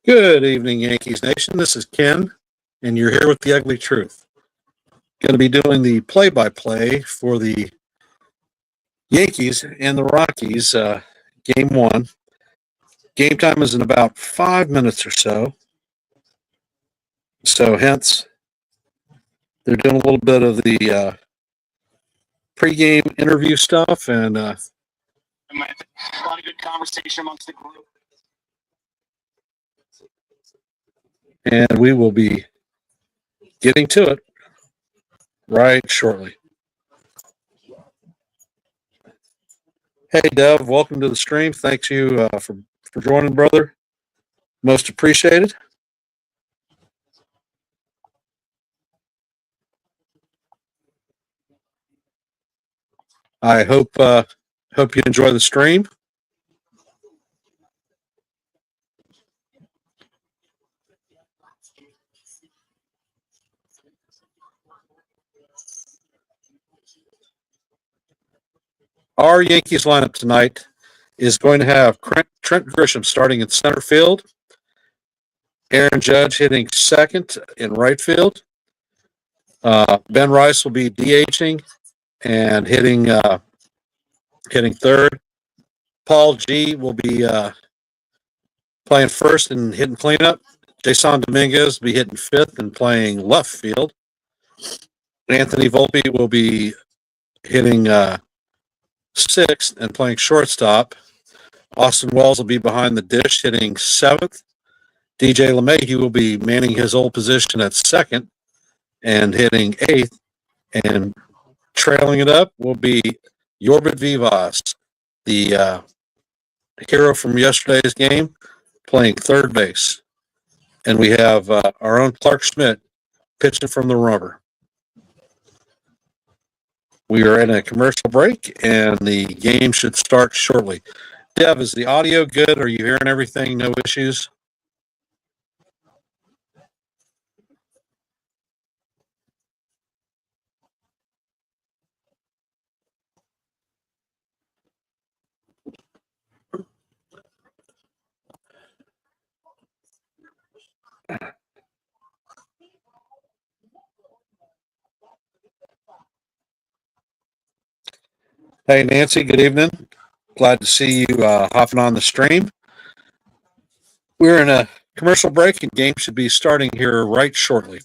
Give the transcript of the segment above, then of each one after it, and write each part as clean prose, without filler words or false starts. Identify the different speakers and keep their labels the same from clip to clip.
Speaker 1: Good evening, Yankees Nation. This is Ken, and you're here with the Ugly Truth. Going to be doing the play-by-play for the Yankees and the Rockies, Game 1. Game time is in about 5 minutes or so. So, hence, they're doing a little bit of the pregame interview stuff, and
Speaker 2: a lot of good conversation amongst the group.
Speaker 1: And we will be getting to it right shortly. Hey, Dev, welcome to the stream. Thanks you for joining, brother. Most appreciated. I hope you enjoy the stream. Our Yankees lineup tonight is going to have Trent Grisham starting in center field, Aaron Judge hitting second in right field. Ben Rice will be DHing and hitting third. Paul G will be playing first and hitting cleanup. Jason Dominguez will be hitting fifth and playing left field. Anthony Volpe will be hitting sixth and playing shortstop. Austin Wells will be behind the dish hitting seventh. DJ LeMahieu will be manning his old position at second and hitting eighth. And trailing it up will be Yorbit Vivas, the hero from yesterday's game, playing third base. And we have our own Clark Schmidt pitching from the rubber. We are in a commercial break, and the game should start shortly. Dev, is the audio good? Are you hearing everything? No issues? Hey, Nancy, good evening. Glad to see you hopping on the stream. We're in a commercial break, and game should be starting here right shortly.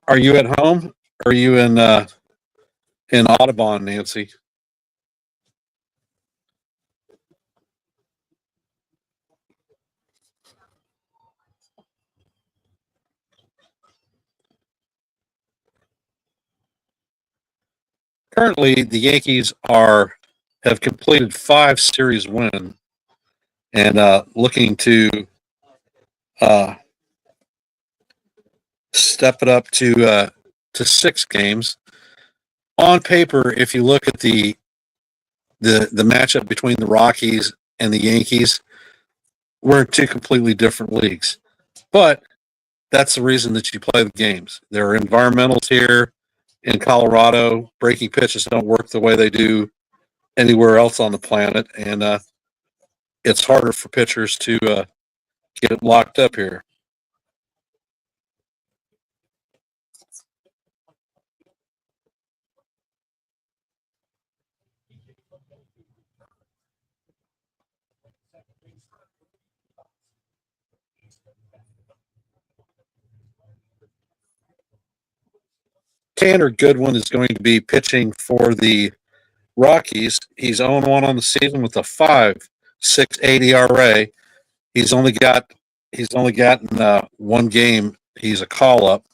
Speaker 1: Are you at home? Or are you in Audubon, Nancy? Currently, the Yankees have completed 5 series wins and looking to step it up to 6 games. On paper, if you look at the matchup between the Rockies and the Yankees, we're in 2 completely different leagues. But that's the reason that you play the games. There are environmentals here in Colorado. Breaking pitches don't work the way they do anywhere else on the planet, and it's harder for pitchers to get it locked up here. Tanner Goodwin is going to be pitching for the Rockies. He's 0-1 on the season with a 5.68 ERA. He's only gotten 1 game. He's a call up.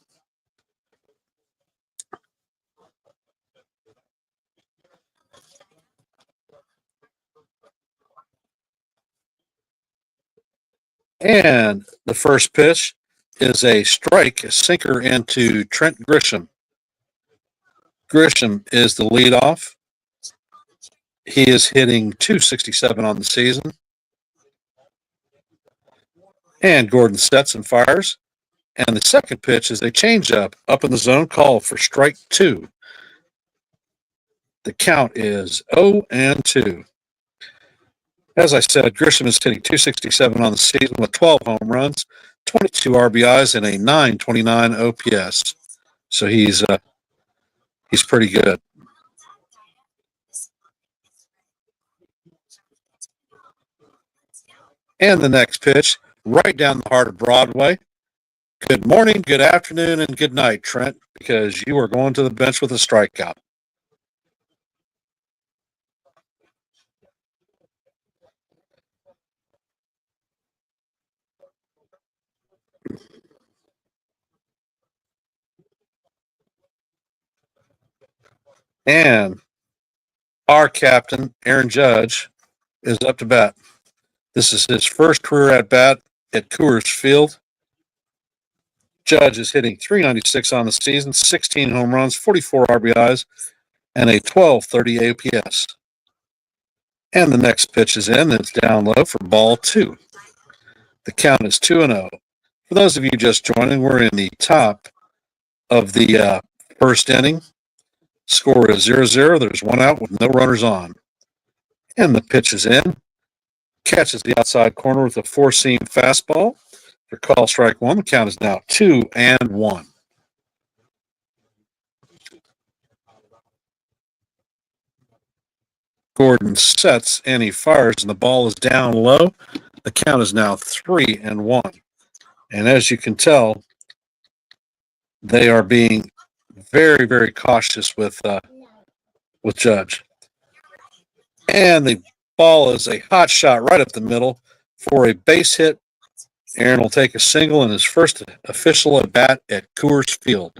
Speaker 1: And the first pitch is a strike, a sinker into Trent Grisham. Grisham is the leadoff. He is hitting .267 on the season. And Gordon sets and fires. And the second pitch is a changeup up in the zone, call for strike 2. The count is 0-2. As I said, Grisham is hitting .267 on the season with 12 home runs, 22 RBIs, and a .929 OPS. So he's pretty good. And the next pitch, right down the heart of Broadway. Good morning, good afternoon, and good night, Trent, because you are going to the bench with a strikeout. And our captain, Aaron Judge, is up to bat. This is his first career at bat at Coors Field. Judge is hitting .396 on the season, 16 home runs, 44 RBIs, and a .1230 OPS. And the next pitch is in. It's down low for ball 2. The count is 2-0. For those of you just joining, we're in the top of the first inning. Score is 0-0. There's one out with no runners on. And the pitch is in. Catches the outside corner with a four-seam fastball. For call strike 1, the count is now 2-1. Gordon sets and he fires, and the ball is down low. The count is now 3-1. And as you can tell, they are being very, very cautious with Judge. And the ball is a hot shot right up the middle for a base hit. Aaron will take a single in his first official at bat at Coors Field.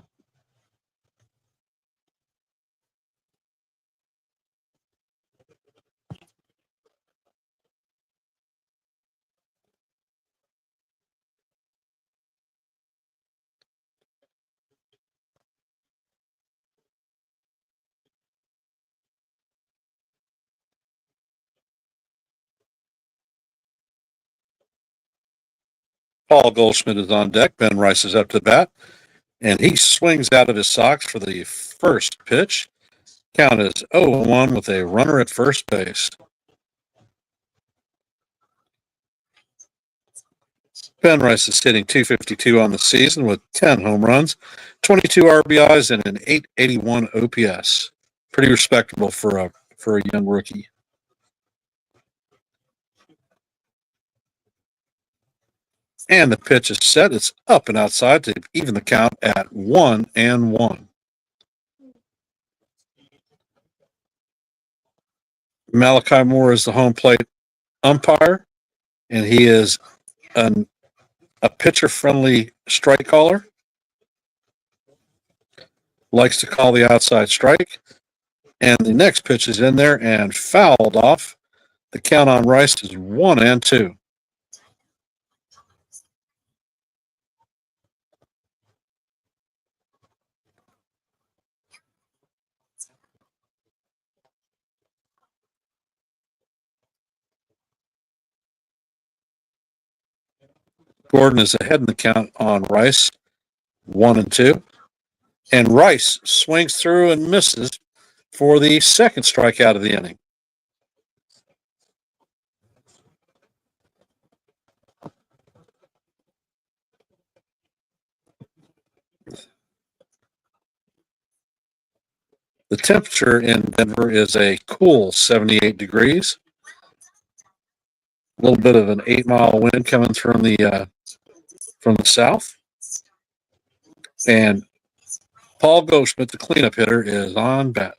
Speaker 1: Paul Goldschmidt is on deck. Ben Rice is up to the bat, and he swings out of his socks for the first pitch. Count is 0-1 with a runner at first base. Ben Rice is hitting .252 on the season with 10 home runs, 22 RBIs, and an .881 OPS. Pretty respectable for a young rookie. And the pitch is set. It's up and outside to even the count at 1-1. Malachi Moore is the home plate umpire, and he is a pitcher-friendly strike caller. Likes to call the outside strike. And the next pitch is in there and fouled off. The count on Rice is 1-2. Gordon is ahead in the count on Rice, 1-2. And Rice swings through and misses for the second strikeout of the inning. The temperature in Denver is a cool 78 degrees. A little bit of an 8-mile wind coming from the south. And Paul Goldschmidt, the cleanup hitter, is on deck,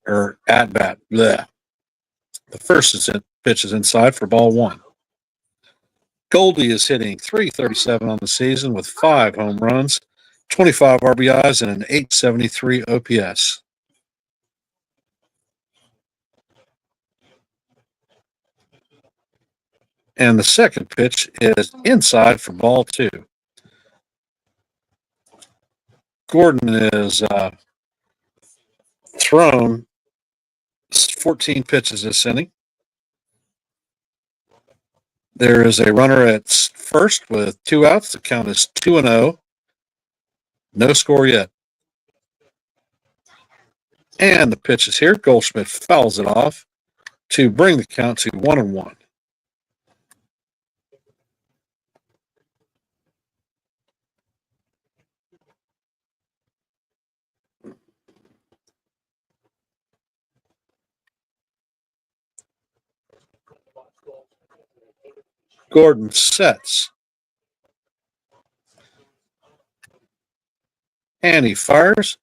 Speaker 1: or at bat. Blech. The first pitch is inside for ball 1. Goldie is hitting .337 on the season with 5 home runs, 25 RBIs, and an .873 OPS. And the second pitch is inside for ball 2. Gordon is thrown 14 pitches this inning. There is a runner at first with 2 outs. The count is 2-0. No score yet. And the pitch is here. Goldschmidt fouls it off to bring the count to 1-1. Gordon sets. And he fires.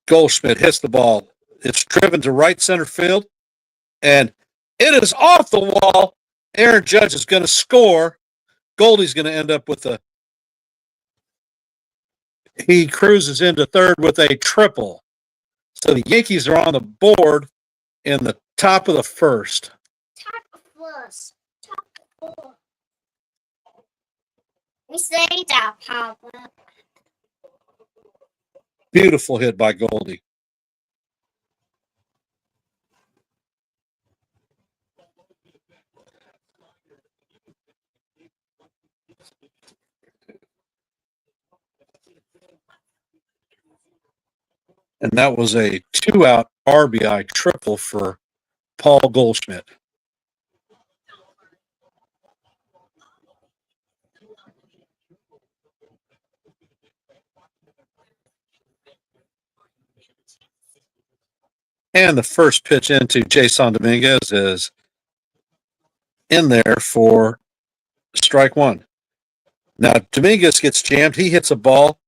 Speaker 1: Goldschmidt hits the ball. It's driven to right center field. And it is off the wall. Aaron Judge is going to score. Goldie's going to end up with a. He cruises into third with a triple. So the Yankees are on the board in the top of the first.
Speaker 3: Top of first. We say that, Papa.
Speaker 1: Beautiful hit by Goldie. And that was a 2-out RBI triple for Paul Goldschmidt. And the first pitch into Jason Dominguez is in there for strike one. Now, Dominguez gets jammed. He hits a ball,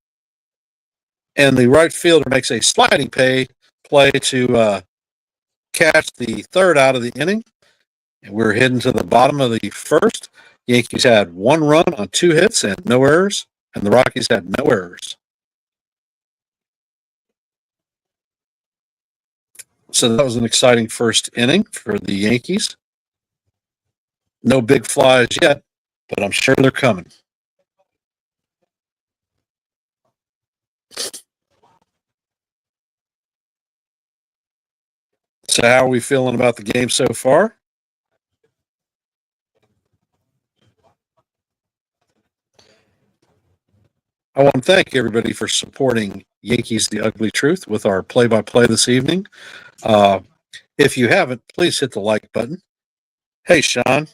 Speaker 1: and the right fielder makes a sliding play to catch the third out of the inning. And we're heading to the bottom of the first. Yankees had 1 run on 2 hits and no errors, and the Rockies had no errors. So that was an exciting first inning for the Yankees. No big flies yet, but I'm sure they're coming. So how are we feeling about the game so far? I want to thank everybody for supporting Yankees The Ugly Truth with our play-by-play this evening. If you haven't, please hit the like button. Hey, Sean.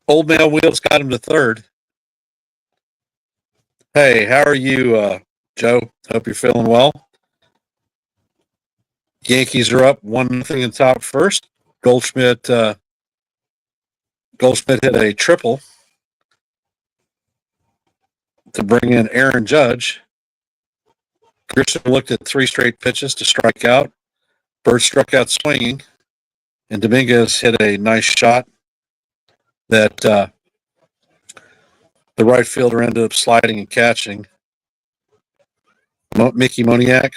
Speaker 1: Old Man Wheels got him to third. Hey, how are you, Joe? Hope you're feeling well. Yankees are up 1-0 in top first. Goldschmidt hit a triple to bring in Aaron Judge. Grisham looked at 3 straight pitches to strike out. Bird struck out swinging, and Dominguez hit a nice shot that the right fielder ended up sliding and catching. Mickey Moniak.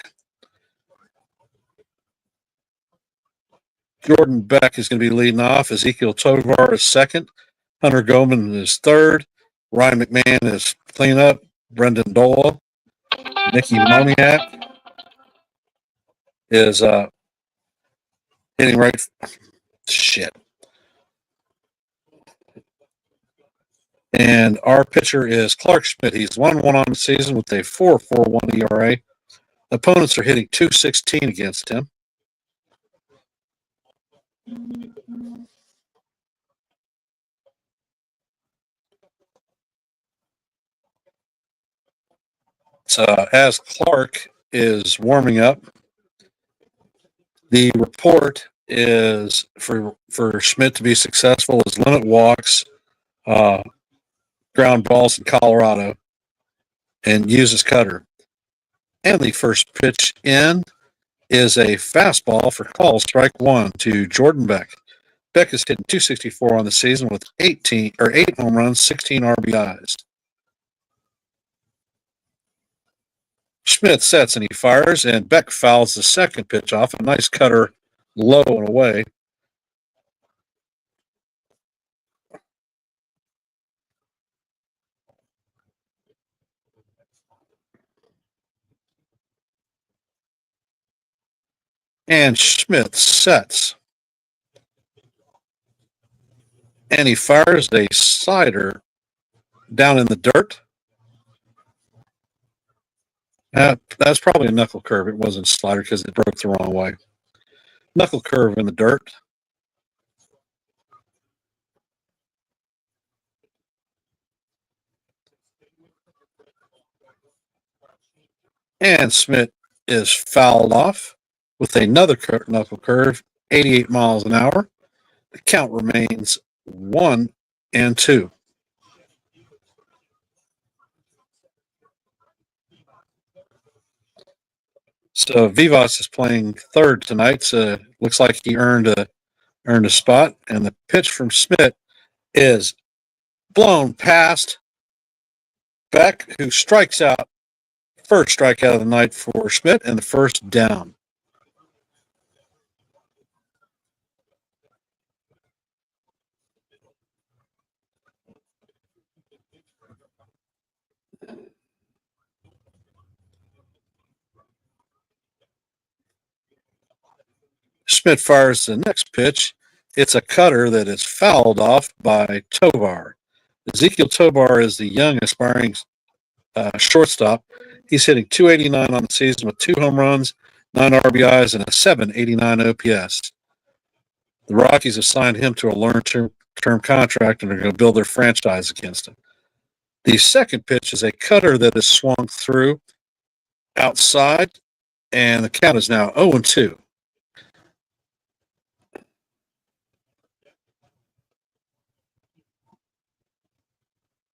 Speaker 1: Jordan Beck is going to be leading off. Ezekiel Tovar is second. Hunter Goman is third. Ryan McMahon is cleanup. Brendan Dola. Mickey Moniak is hitting right. Shit. And our pitcher is Clark Schmidt. He's 1-1 on the season with a 4.41 ERA. Opponents are hitting .216 against him. So as Clark is warming up, the report is for Schmidt to be successful is limit walks, ground balls in Colorado, and use his cutter. And the first pitch in is a fastball for call, strike one to Jordan Beck. Beck is hitting .264 on the season with 8 home runs, 16 RBIs. Schmidt sets and he fires, and Beck fouls the second pitch off. A nice cutter, low and away. And Schmidt sets. And he fires a slider down in the dirt. That's probably a knuckle curve. It wasn't a slider because it broke the wrong way. Knuckle curve in the dirt. And Schmidt is fouled off with another knuckle curve, 88 miles an hour. The count remains 1-2. So Vivas is playing third tonight. So looks like he earned a spot. And the pitch from Schmidt is blown past Beck, who strikes out. First strikeout of the night for Schmidt and the first down. Schmidt fires the next pitch. It's a cutter that is fouled off by Tovar. Ezekiel Tovar is the young aspiring shortstop. He's hitting .289 on the season with 2 home runs, 9 RBIs, and a .789 OPS. The Rockies have signed him to a long-term contract and are going to build their franchise against him. The second pitch is a cutter that is swung through outside, and the count is now 0-2.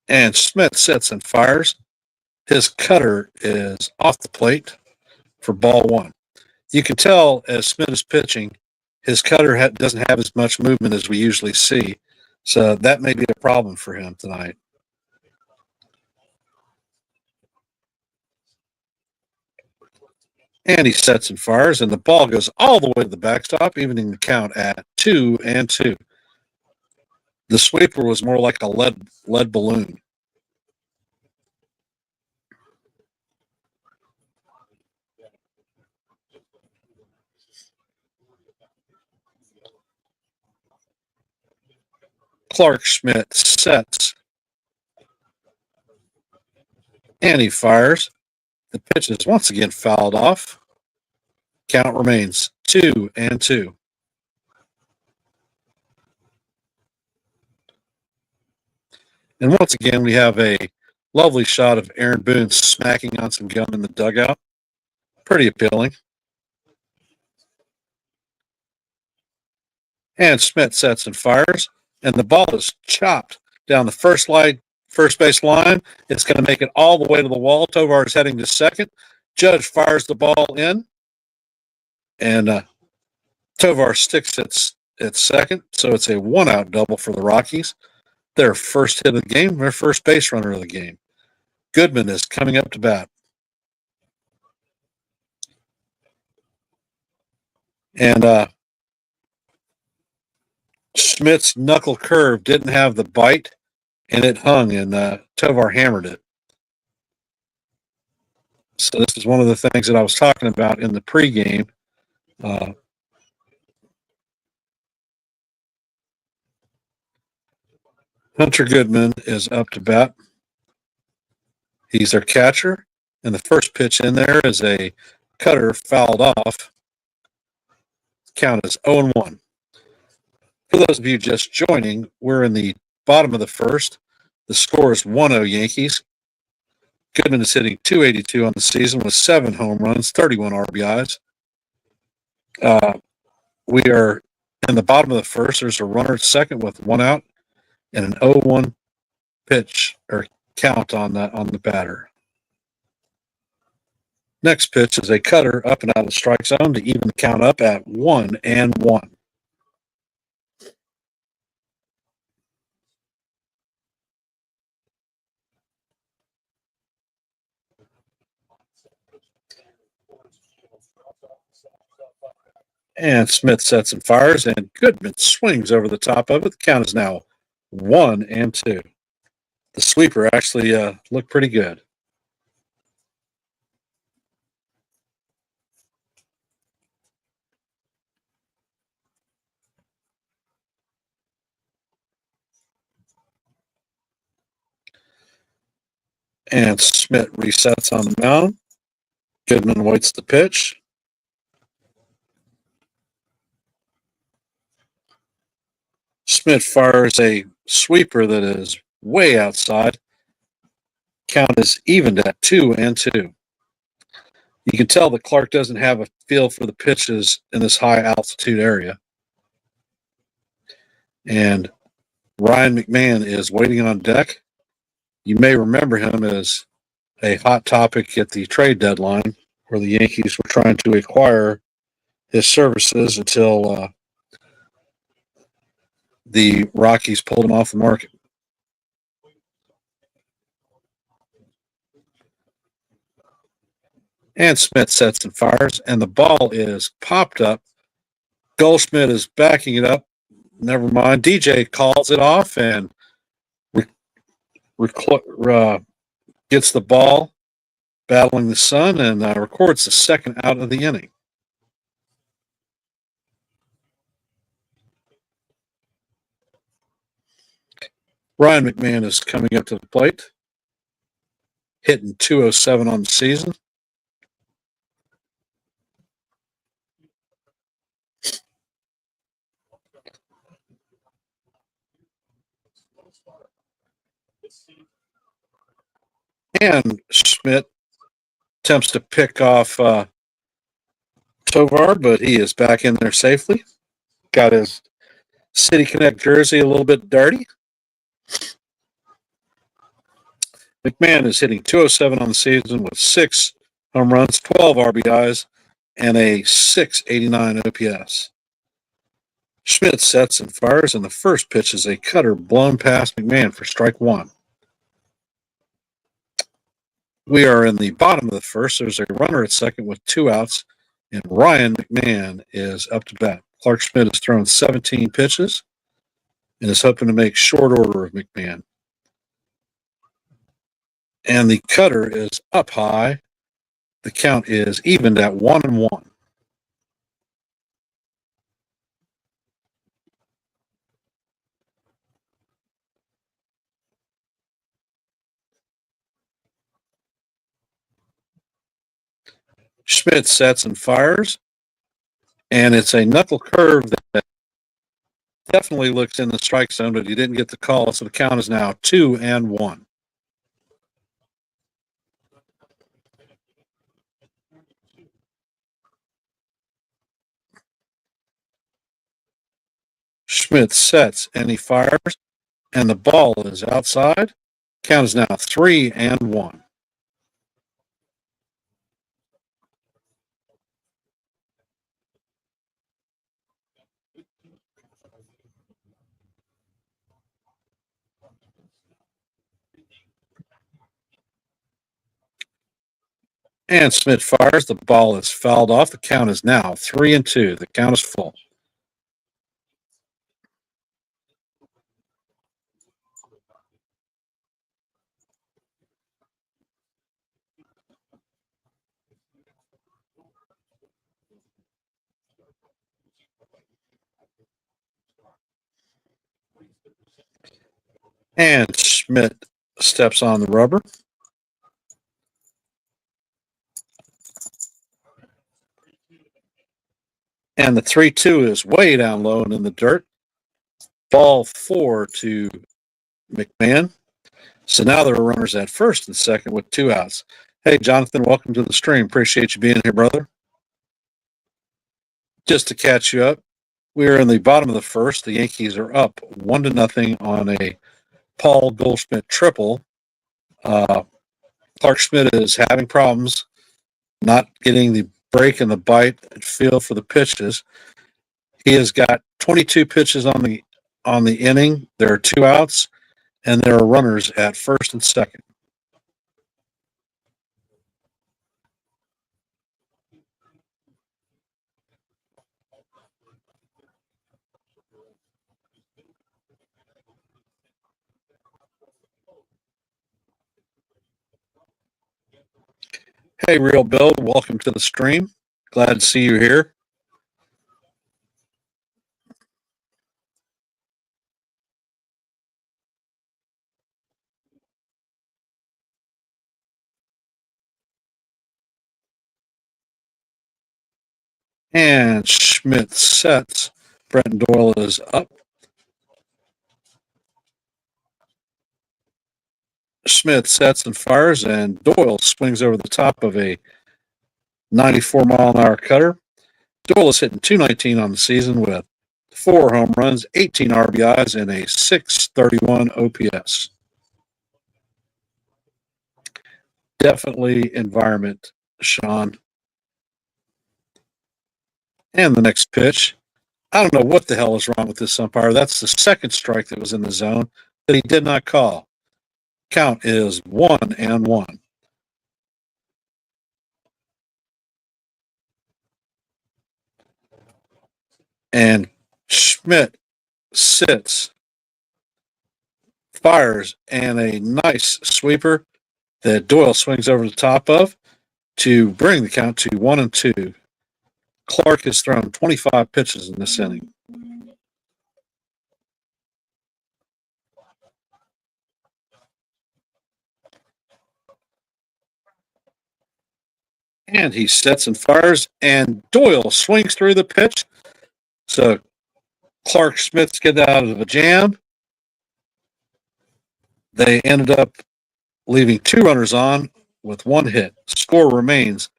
Speaker 1: And Schmidt sets and fires. His cutter is off the plate for ball 1. You can tell as Schmidt is pitching, his cutter doesn't have as much movement as we usually see. So that may be a problem for him tonight. And he sets and fires, and the ball goes all the way to the backstop, evening the count at 2-2. The sweeper was more like a lead balloon. Clark Schmidt sets, and he fires. The pitch is once again fouled off. Count remains 2-2. And once again, we have a lovely shot of Aaron Boone smacking on some gum in the dugout. Pretty appealing. And Schmidt sets and fires, and the ball is chopped down the first base line. It's going to make it all the way to the wall. Tovar is heading to second. Judge fires the ball in, and Tovar sticks at second. So it's a 1-out double for the Rockies. Their first hit of the game, their first base runner of the game. Goodman is coming up to bat. And Schmidt's knuckle curve didn't have the bite, and it hung, and Tovar hammered it. So this is one of the things that I was talking about in the pregame. Hunter Goodman is up to bat. He's their catcher, and the first pitch in there is a cutter fouled off. Count is 0-1. For those of you just joining, we're in the bottom of the first. The score is 1-0 Yankees. Goodman is hitting .282 on the season with 7 home runs, 31 RBIs. We are in the bottom of the first. There's a runner at second with 1 out and an 0-1 pitch or count on the batter. Next pitch is a cutter up and out of the strike zone to even the count up at 1-1. And Smith sets and fires, and Goodman swings over the top of it. The count is now 1-2. The sweeper actually looked pretty good. And Schmidt resets on the mound. Goodman waits the pitch. Schmidt fires a sweeper that is way outside. Count is evened at 2-2. You can tell that Clark doesn't have a feel for the pitches in this high altitude area. And Ryan McMahon is waiting on deck. You may remember him as a hot topic at the trade deadline, where the Yankees were trying to acquire his services until the Rockies pulled him off the market. And Smith sets and fires, and the ball is popped up. Goldschmidt is backing it up. Never mind. DJ calls it off and gets the ball, battling the sun, and records the second out of the inning. Ryan McMahon is coming up to the plate, hitting 207 on the season. And Schmidt attempts to pick off Tovar, but he is back in there safely. Got his City Connect jersey a little bit dirty. McMahon is hitting 207 on the season with 6 home runs, 12 RBIs, and a 689 OPS. Schmidt sets and fires, and the first pitch is a cutter blown past McMahon for strike one. We are in the bottom of the first. There's a runner at second with 2 outs, and Ryan McMahon is up to bat. Clark Schmidt has thrown 17 pitches and is hoping to make short order of McMahon. And the cutter is up high. The count is evened at 1-1. Schmidt sets and fires, and it's a knuckle curve that definitely looks in the strike zone, but he didn't get the call, so the count is now 2-1. Schmidt sets and he fires, and the ball is outside. Count is now 3-1. And Schmidt fires. The ball is fouled off. The count is now 3-2. The count is full. And Schmidt steps on the rubber. And the 3-2 is way down low and in the dirt. Ball 4 to McMahon. So now there are runners at first and second with 2 outs. Hey, Jonathan, welcome to the stream. Appreciate you being here, brother. Just to catch you up, we are in the bottom of the first. The Yankees are up 1-0 on a Paul Goldschmidt triple. Clark Schmidt is having problems not getting the break and the bite and feel for the pitches. He has got 22 pitches on the inning. There are 2 outs, and there are runners at first and second. Hey, Real Bill, welcome to the stream. Glad to see you here. And Schmidt sets. Brenton Doyle is up. Schmidt sets and fires, and Doyle swings over the top of a 94-mile-an-hour cutter. Doyle is hitting .219 on the season with 4 home runs, 18 RBIs, and a .631 OPS. Definitely environment, Sean. And the next pitch. I don't know what the hell is wrong with this umpire. That's the second strike that was in the zone that he did not call. Count is 1-1. And Schmidt sits, fires, and a nice sweeper that Doyle swings over the top of to bring the count to 1-2. Clark has thrown 25 pitches in this inning. And he sets and fires, and Doyle swings through the pitch. So Clark Smith's get out of a jam. They ended up leaving 2 runners on with 1 hit. Score remains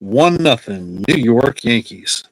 Speaker 1: 1-0 New York Yankees.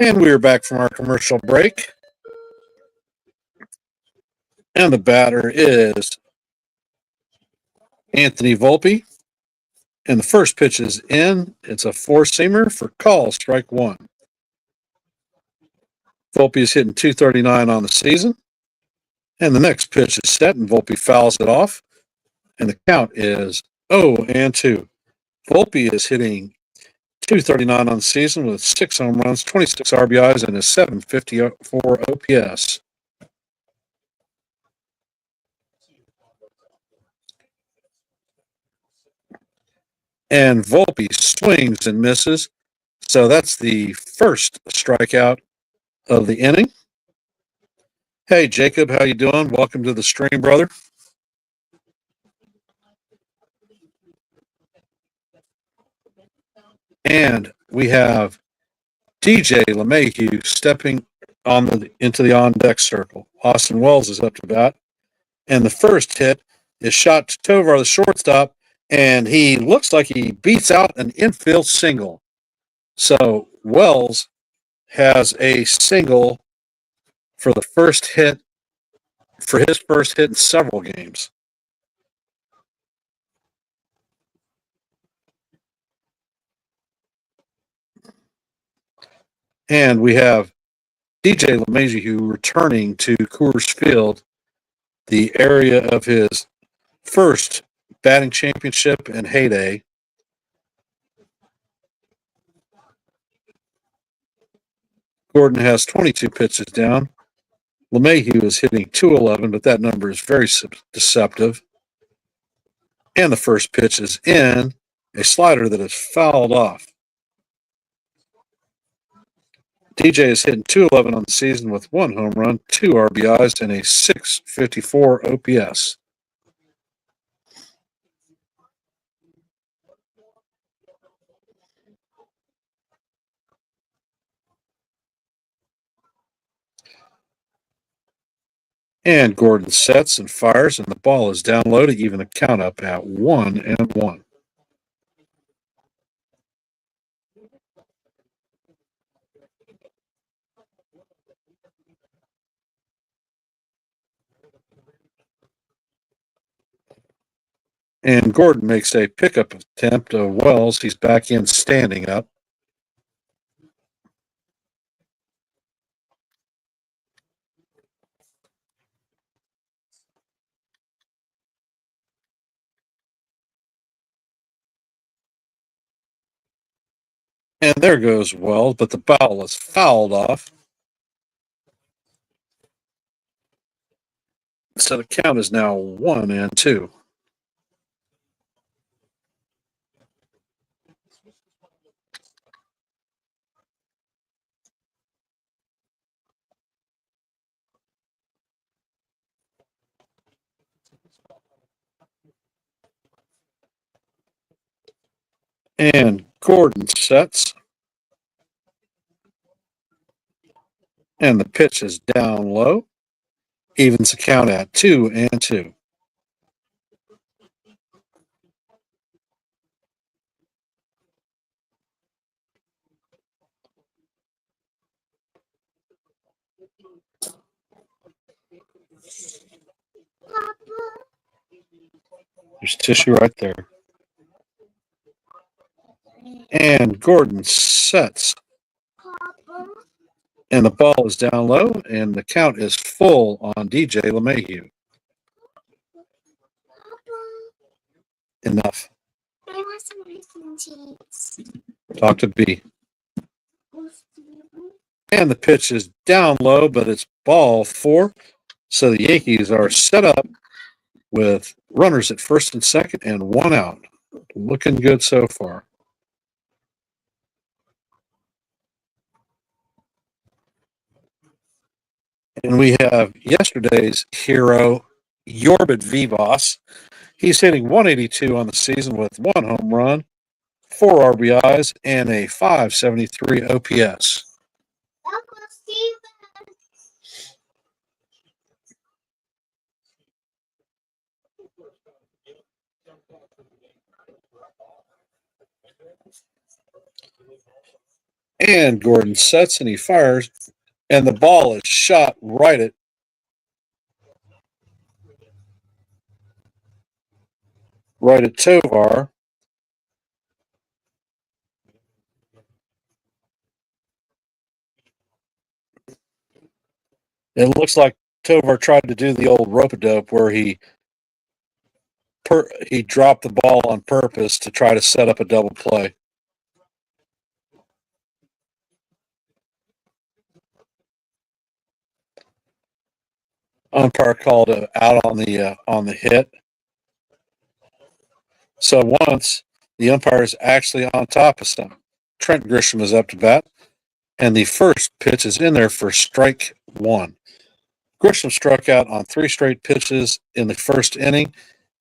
Speaker 1: And we are back from our commercial break. And the batter is Anthony Volpe. And the first pitch is in. It's a 4-seamer for call, strike 1. Volpe is hitting .239 on the season. And the next pitch is set, and Volpe fouls it off. And the count is 0-2. Volpe is hitting .239 on the season with 6 home runs, 26 RBIs, and a .754 OPS. And Volpe swings and misses. So that's the first strikeout of the inning. Hey, Jacob, how you doing? Welcome to the stream, brother. And we have DJ LeMahieu stepping into the on-deck circle. Austin Wells is up to bat. And the first hit is shot to Tovar, the shortstop, and he looks like he beats out an infield single. So Wells has a single for his first hit in several games. And we have DJ LeMahieu returning to Coors Field, the area of his first batting championship and heyday. Gordon has 22 pitches down. LeMahieu is hitting 211, but that number is very deceptive. And the first pitch is in, a slider that is fouled off. DJ is hitting 211 on the season with 1 home run, 2 RBIs, and a 654 OPS. And Gordon sets and fires, and the ball is down low to even the count up at 1-1. And Gordon makes a pickup attempt of Wells. He's back in standing up. And there goes Wells, but the ball is fouled off. So the count is now 1-2. And Gordon sets. And the pitch is down low. Evens the count at 2-2. There's tissue right there. And Gordon sets. And the ball is down low, and the count is full on DJ LeMahieu. Enough.
Speaker 3: I want some rice and cheese.
Speaker 1: Talk to B. And the pitch is down low, but it's ball 4. So the Yankees are set up with runners at first and second and 1 out. Looking good so far. And we have yesterday's hero, Yorbit Vivas. He's hitting 182 on the season with 1 home run, 4 RBIs, and a 573 OPS.
Speaker 3: Uncle Steven.
Speaker 1: And Gordon sets and he fires, and the ball is shot right at Tovar. It looks like Tovar tried to do the old rope-a-dope where he dropped the ball on purpose to try to set up a double play. Umpire called out on the hit. So once the umpire is actually on top of some. Trent Grisham is up to bat, and the first pitch is in there for strike 1. Grisham struck out on 3 straight pitches in the first inning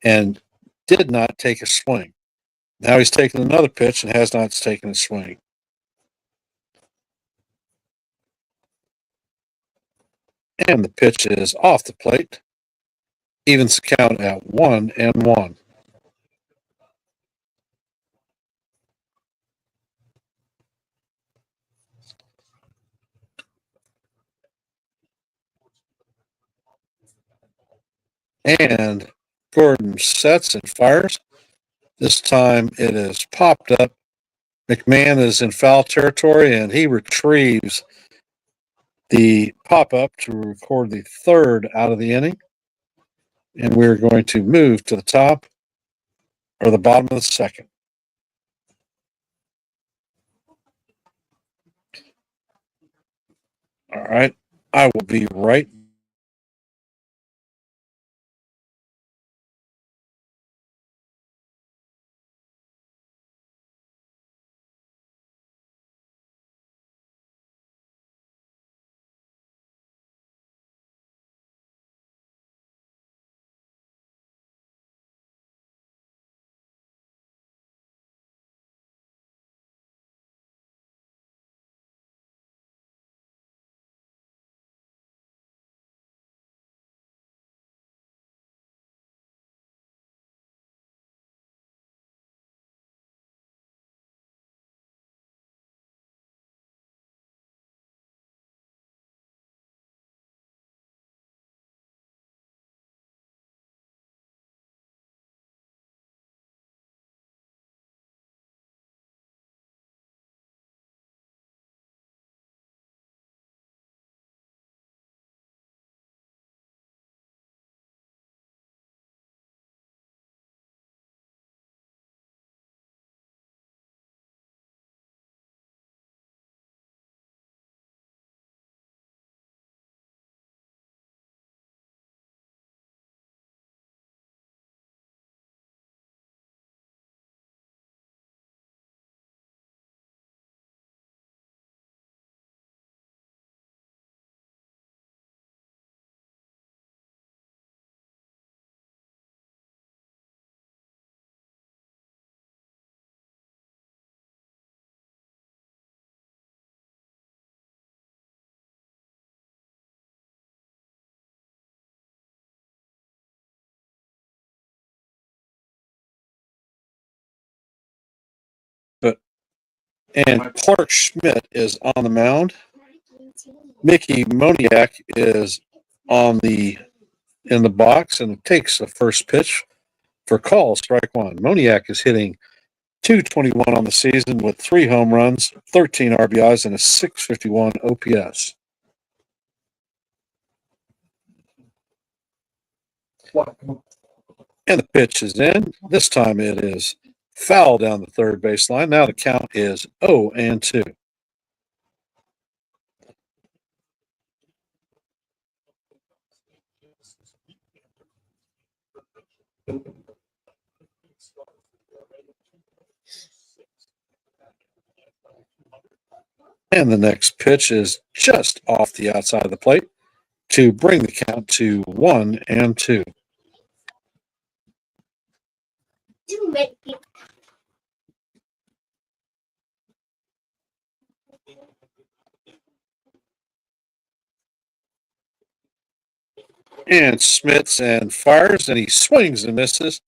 Speaker 1: and did not take a swing. Now he's taken another pitch and has not taken a swing. And the pitch is off the plate. Evens the count at 1-1. And Gordon sets and fires. This time it is popped up. McMahon is in foul territory, and he retrieves the pop-up to record the 3rd out of the inning. And we're going to move to the top or the bottom of the second. All right. I will be right. And Clark Schmidt is on the mound. Mickey Moniak is in the box and takes the first pitch for call, strike one. Moniak is hitting .221 on the season with 3 home runs, 13 RBIs, and a .651 OPS. And the pitch is in. This time it is foul down the third baseline. Now the count is 0-2. And the next pitch is just off the outside of the plate to bring the count to 1-2. And Smits and fires, and he swings and misses.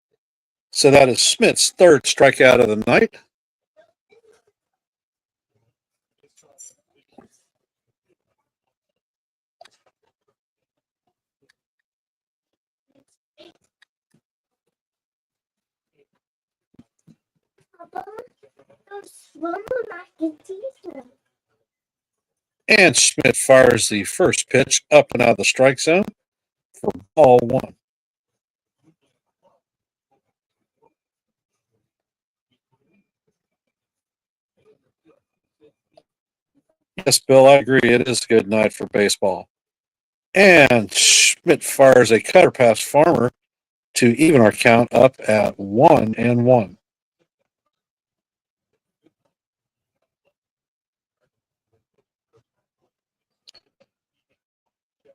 Speaker 1: So that is Smits' third strikeout of the night. And Schmidt fires the first pitch up and out of the strike zone for ball one. Yes, Bill, I agree. It is a good night for baseball. And Schmidt fires a cutter past Farmer to even our count up at 1-1.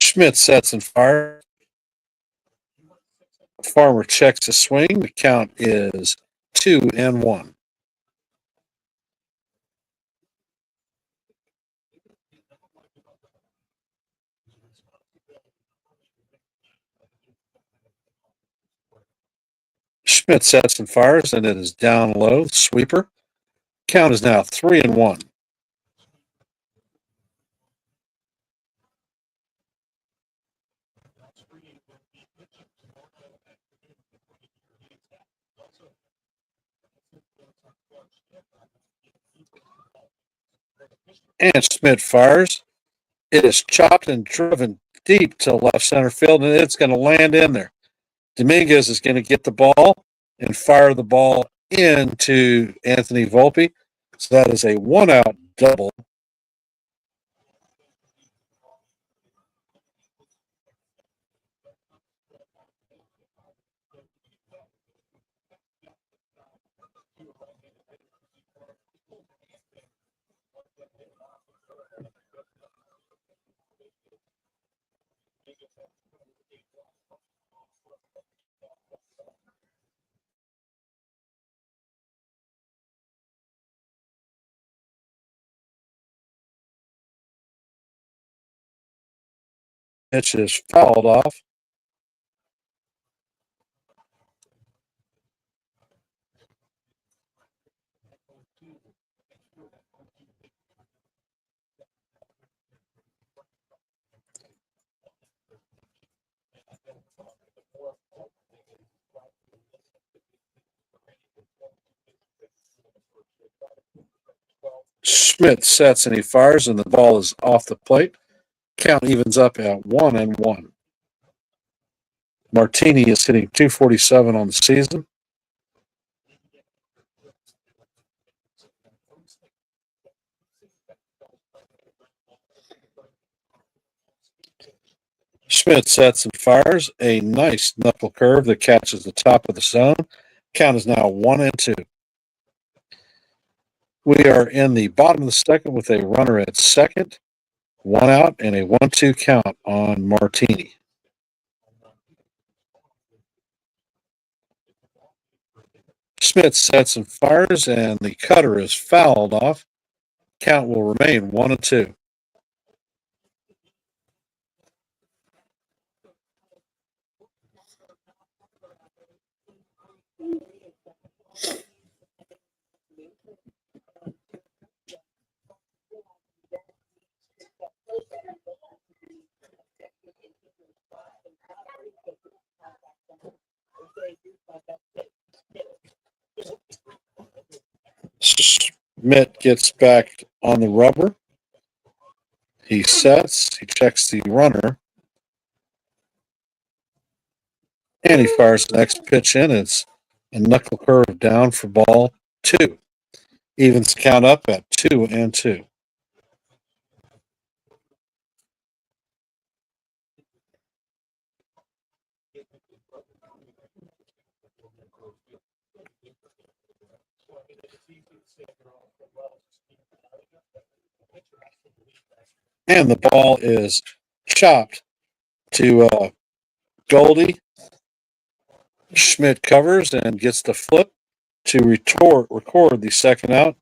Speaker 1: Schmidt sets and fires. Farmer checks a swing. The count is 2-1. Schmidt sets and fires, and it is down low. Sweeper. Count is now 3-1. And Schmidt fires. It is chopped and driven deep to left center field, and it's going to land in there. Dominguez is going to get the ball and fire the ball into Anthony Volpe. So that is a 1-out double. Pitch is fouled off. Schmidt sets and he fires, and the ball is off the plate. Count evens up at 1-1. Martini is hitting .247 on the season. Schmidt sets and fires a nice knuckle curve that catches the top of the zone. Count is now 1-2. We are in the bottom of the second with a runner at second, 1 out, and a 1-2 count on Martini. Schmidt sets and fires, and the cutter is fouled off. Count will remain 1-2. Schmidt gets back on the rubber. He sets, he checks the runner, and he fires the next pitch in. It's a knuckle curve down for ball 2. Evens count up at 2-2. And the ball is chopped to Goldie. Schmidt covers and gets the flip to record the second out.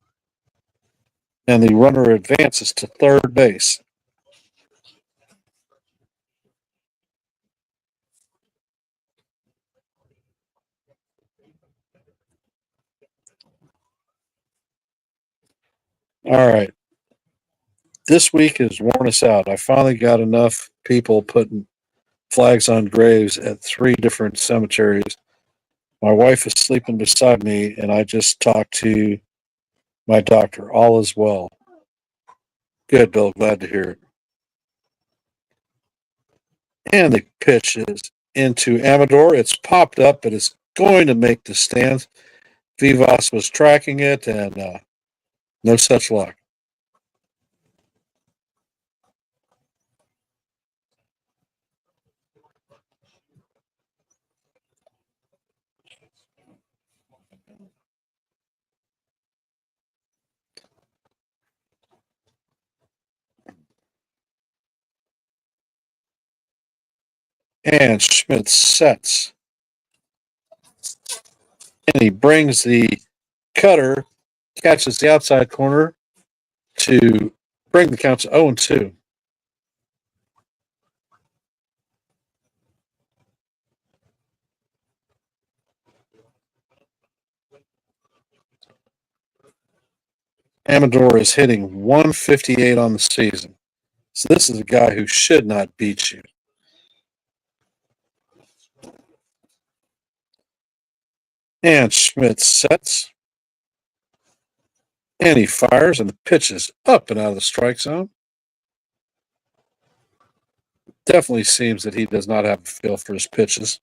Speaker 1: And the runner advances to third base. All right. This week has worn us out. I finally got enough people putting flags on graves at 3 different cemeteries. My wife is sleeping beside me, and I just talked to my doctor. All is well. Good, Bill. Glad to hear it. And the pitch is into Amador. It's popped up, but it's going to make the stands. Vivas was tracking it, and no such luck. And Schmidt sets. And he brings the cutter, catches the outside corner to bring the count to 0-2. Amador is hitting 158 on the season. So this is a guy who should not beat you. And Schmidt sets. And he fires, and the pitch is up and out of the strike zone. Definitely seems that he does not have a feel for his pitches.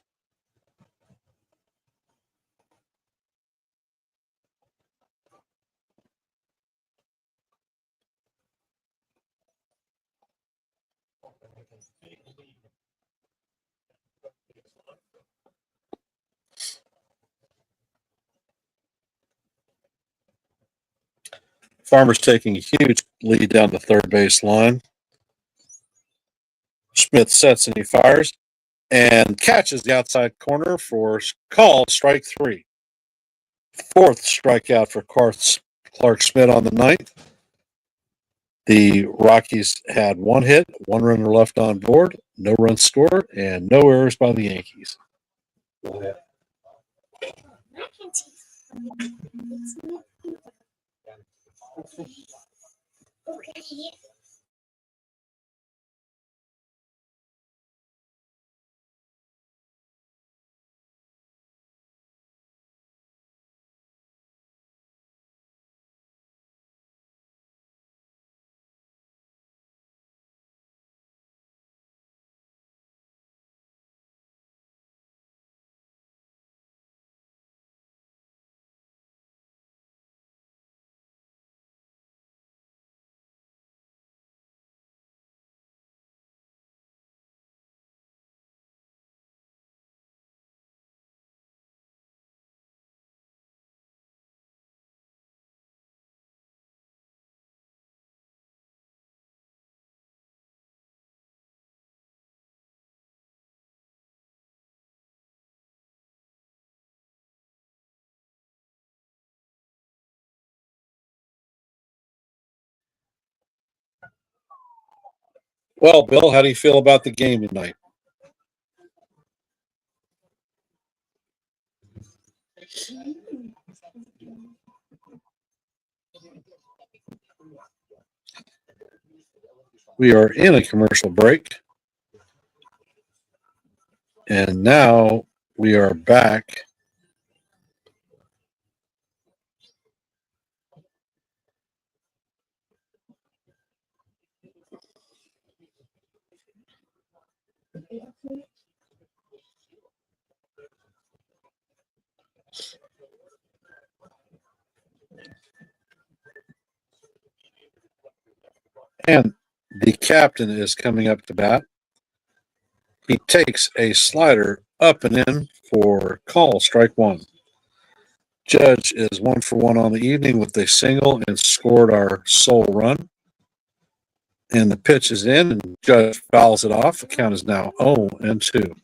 Speaker 1: Farmer's taking a huge lead down the third base line. Smith sets and he fires and catches the outside corner for call strike 3. Fourth strikeout for Clark Smith on the ninth. The Rockies had 1 hit, 1 runner left on board, no runs scored, and no errors by the Yankees. Well, Bill, how do you feel about the game tonight? We are in a commercial break. And now we are back. And the captain is coming up to bat. He takes a slider up and in for call strike 1. Judge is 1 for 1 on the evening with a single and scored our sole run. And the pitch is in, and Judge fouls it off. The count is now 0-2.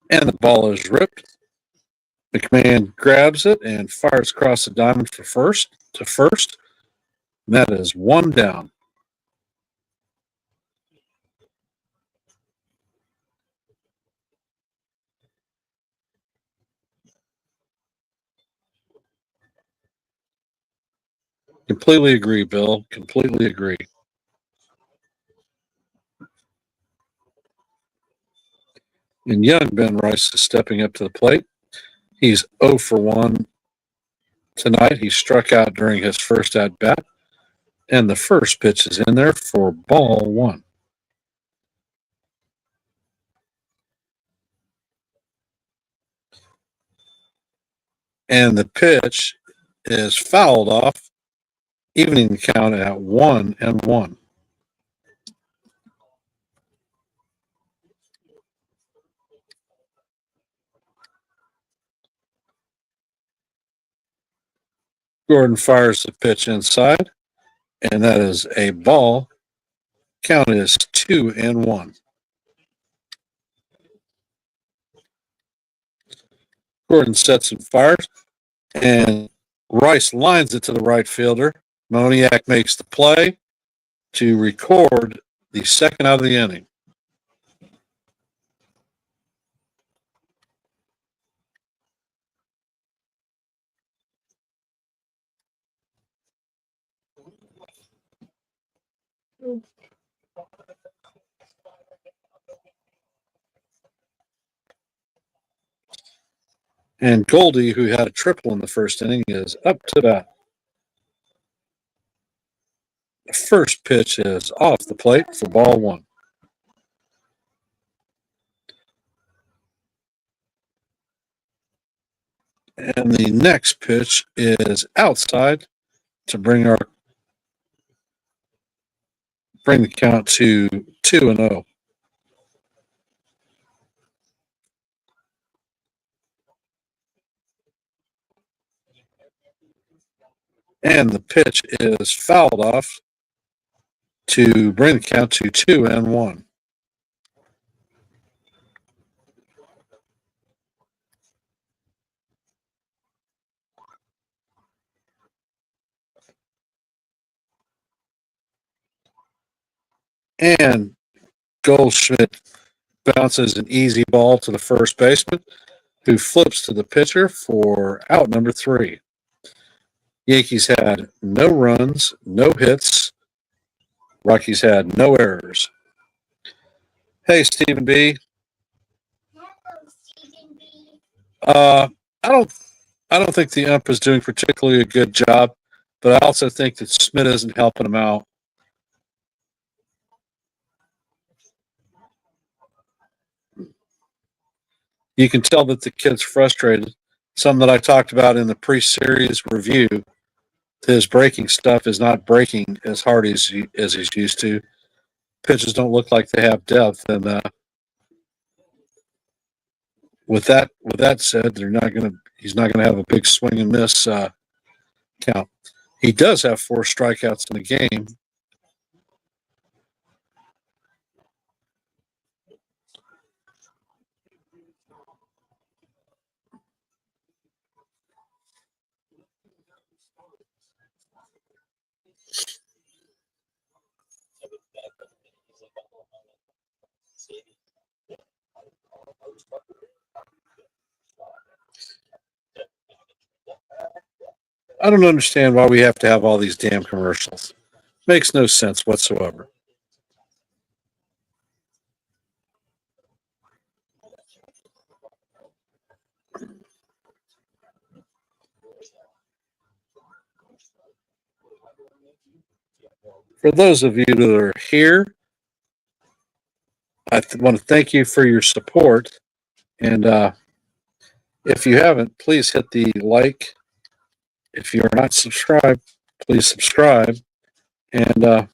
Speaker 1: And the ball is ripped. McMahon grabs it and fires across the diamond to first. And that is 1 down. Completely agree, Bill. Completely agree. And young Ben Rice is stepping up to the plate. He's 0 for 1 tonight. He struck out during his first at bat. And the first pitch is in there for ball 1. And the pitch is fouled off, evening the count at 1-1. Gordon fires the pitch inside, and that is a ball. Count is 2-1. Gordon sets and fires, and Rice lines it to the right fielder. Moniak makes the play to record the second out of the inning. And Goldie, who had a triple in the first inning, is up to bat. The first pitch is off the plate for ball 1. And the next pitch is outside to bring the count to 2-0. And the pitch is fouled off to bring the count to 2-1. And Goldschmidt bounces an easy ball to the first baseman, who flips to the pitcher for out number 3. Yankees had no runs, no hits. Rockies had no errors. Hey, Stephen B.
Speaker 3: Hello, Stephen B.
Speaker 1: I don't think the ump is doing particularly a good job, but I also think that Smith isn't helping him out. You can tell that the kid's frustrated. Something that I talked about in the pre-series review. His breaking stuff is not breaking as hard as he's used to. Pitches don't look like they have depth, and with that said, he's not gonna have a big swing and miss count. He does have 4 strikeouts in the game. I don't understand why we have to have all these damn commercials. Makes no sense whatsoever. For those of you that are here, I want to thank you for your support. And if you haven't, please hit the like. If you are not subscribed, please subscribe and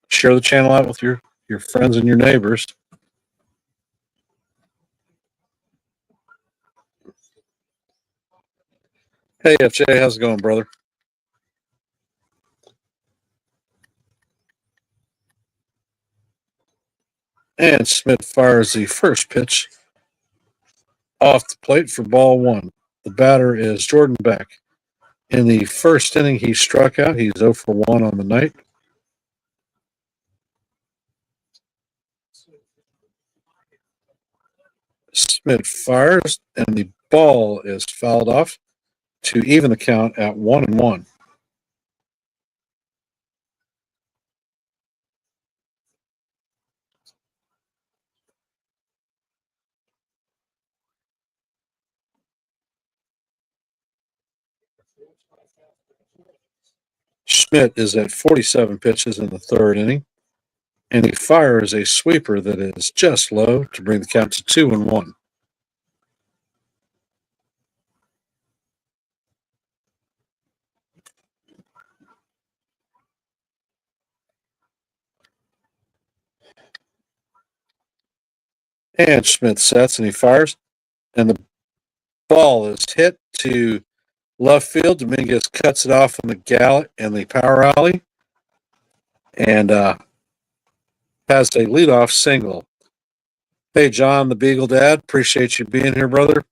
Speaker 1: share the channel out with your friends and your neighbors. Hey, FJ, how's it going, brother? And Smith fires the first pitch off the plate for ball 1. The batter is Jordan Beck. In the first inning, he struck out. He's 0 for 1 on the night. Smith fires, and the ball is fouled off to even the count at 1-1. Schmidt is at 47 pitches in the third inning, and he fires a sweeper that is just low to bring the count to 2-1. And Schmidt sets and he fires, and the ball is hit to left field. Dominguez cuts it off on the gallop and the power alley, and has a leadoff single. Hey, John, the Beagle Dad, appreciate you being here, brother.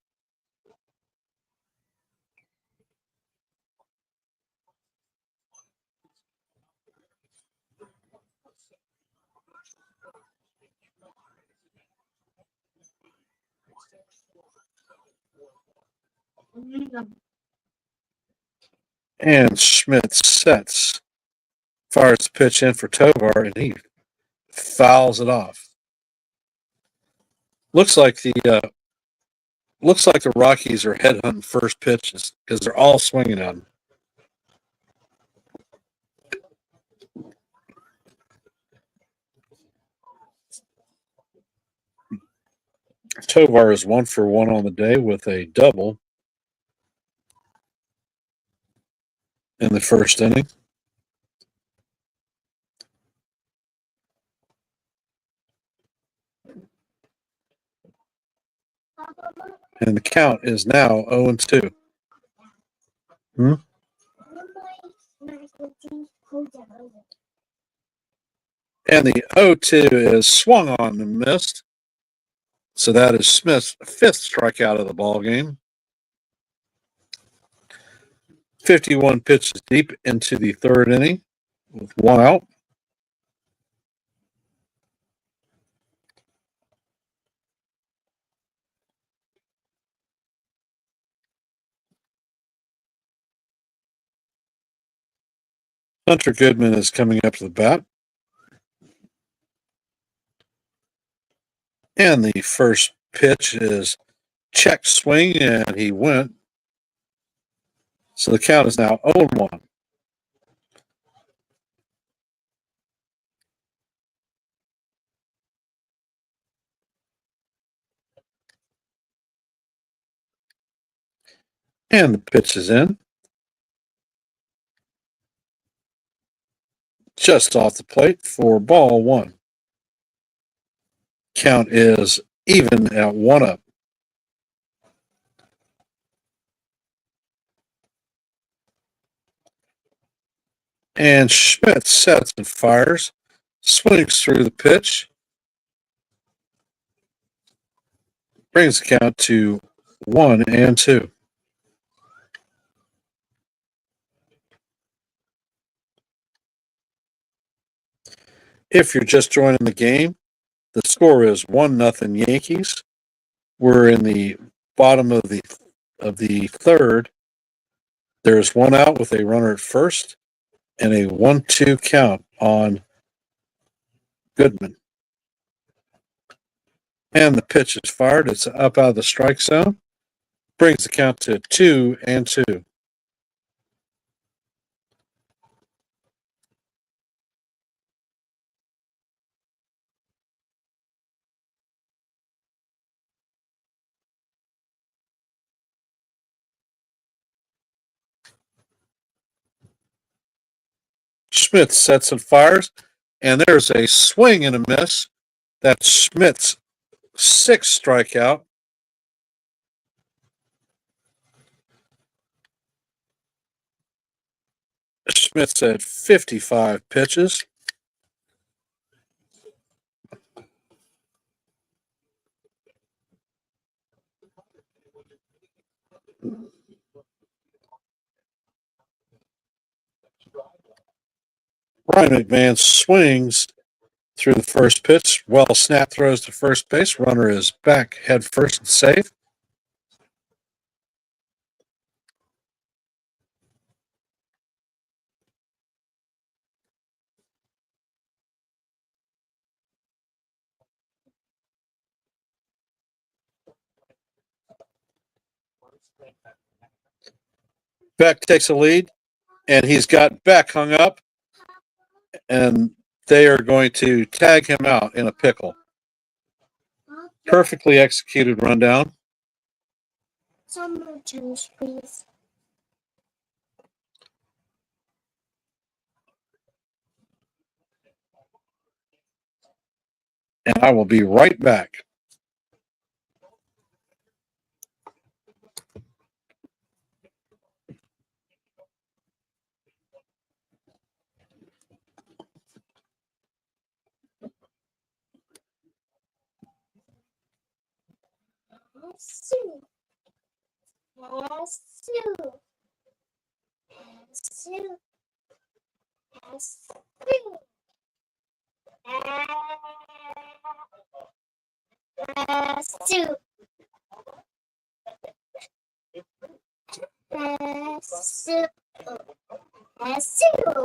Speaker 1: And Schmidt sets, fires the pitch in for Tovar, and he fouls it off. Looks like the Rockies are headhunting first pitches because they're all swinging at them. Tovar is 1 for 1 on the day with a double in the first inning. And the count is now 0-2. And the 0-2 is swung on and missed. So that is Smith's 5th strikeout of the ball game. 51 pitches deep into the third inning with 1 out. Hunter Goodman is coming up to the bat. And the first pitch is check swing, and he went. So the count is now 0-1. And the pitch is in. Just off the plate for ball 1. Count is even at 1-up. And Schmidt sets and fires, swings through the pitch, brings the count to 1-2. If you're just joining the game, the score is 1-0 Yankees. We're in the bottom of the third. There's 1 out with a runner at first and a 1-2 count on Goodman. And the pitch is fired. It's up out of the strike zone. Brings the count to 2-2. Schmidt sets and fires, and there's a swing and a miss. That's Schmidt's 6th strikeout. Schmidt's at 55 pitches. Ryan McMahon swings through the first pitch. Well, snap throws to first base. Runner is back head first and safe. Beck takes a lead, and he's got Beck hung up, and they are going to tag him out in a pickle. Perfectly executed rundown.
Speaker 3: Some more juice, please.
Speaker 1: And I will be right back.
Speaker 3: Soup. Soup. Soup. Soup. Soup. Soup. Soup.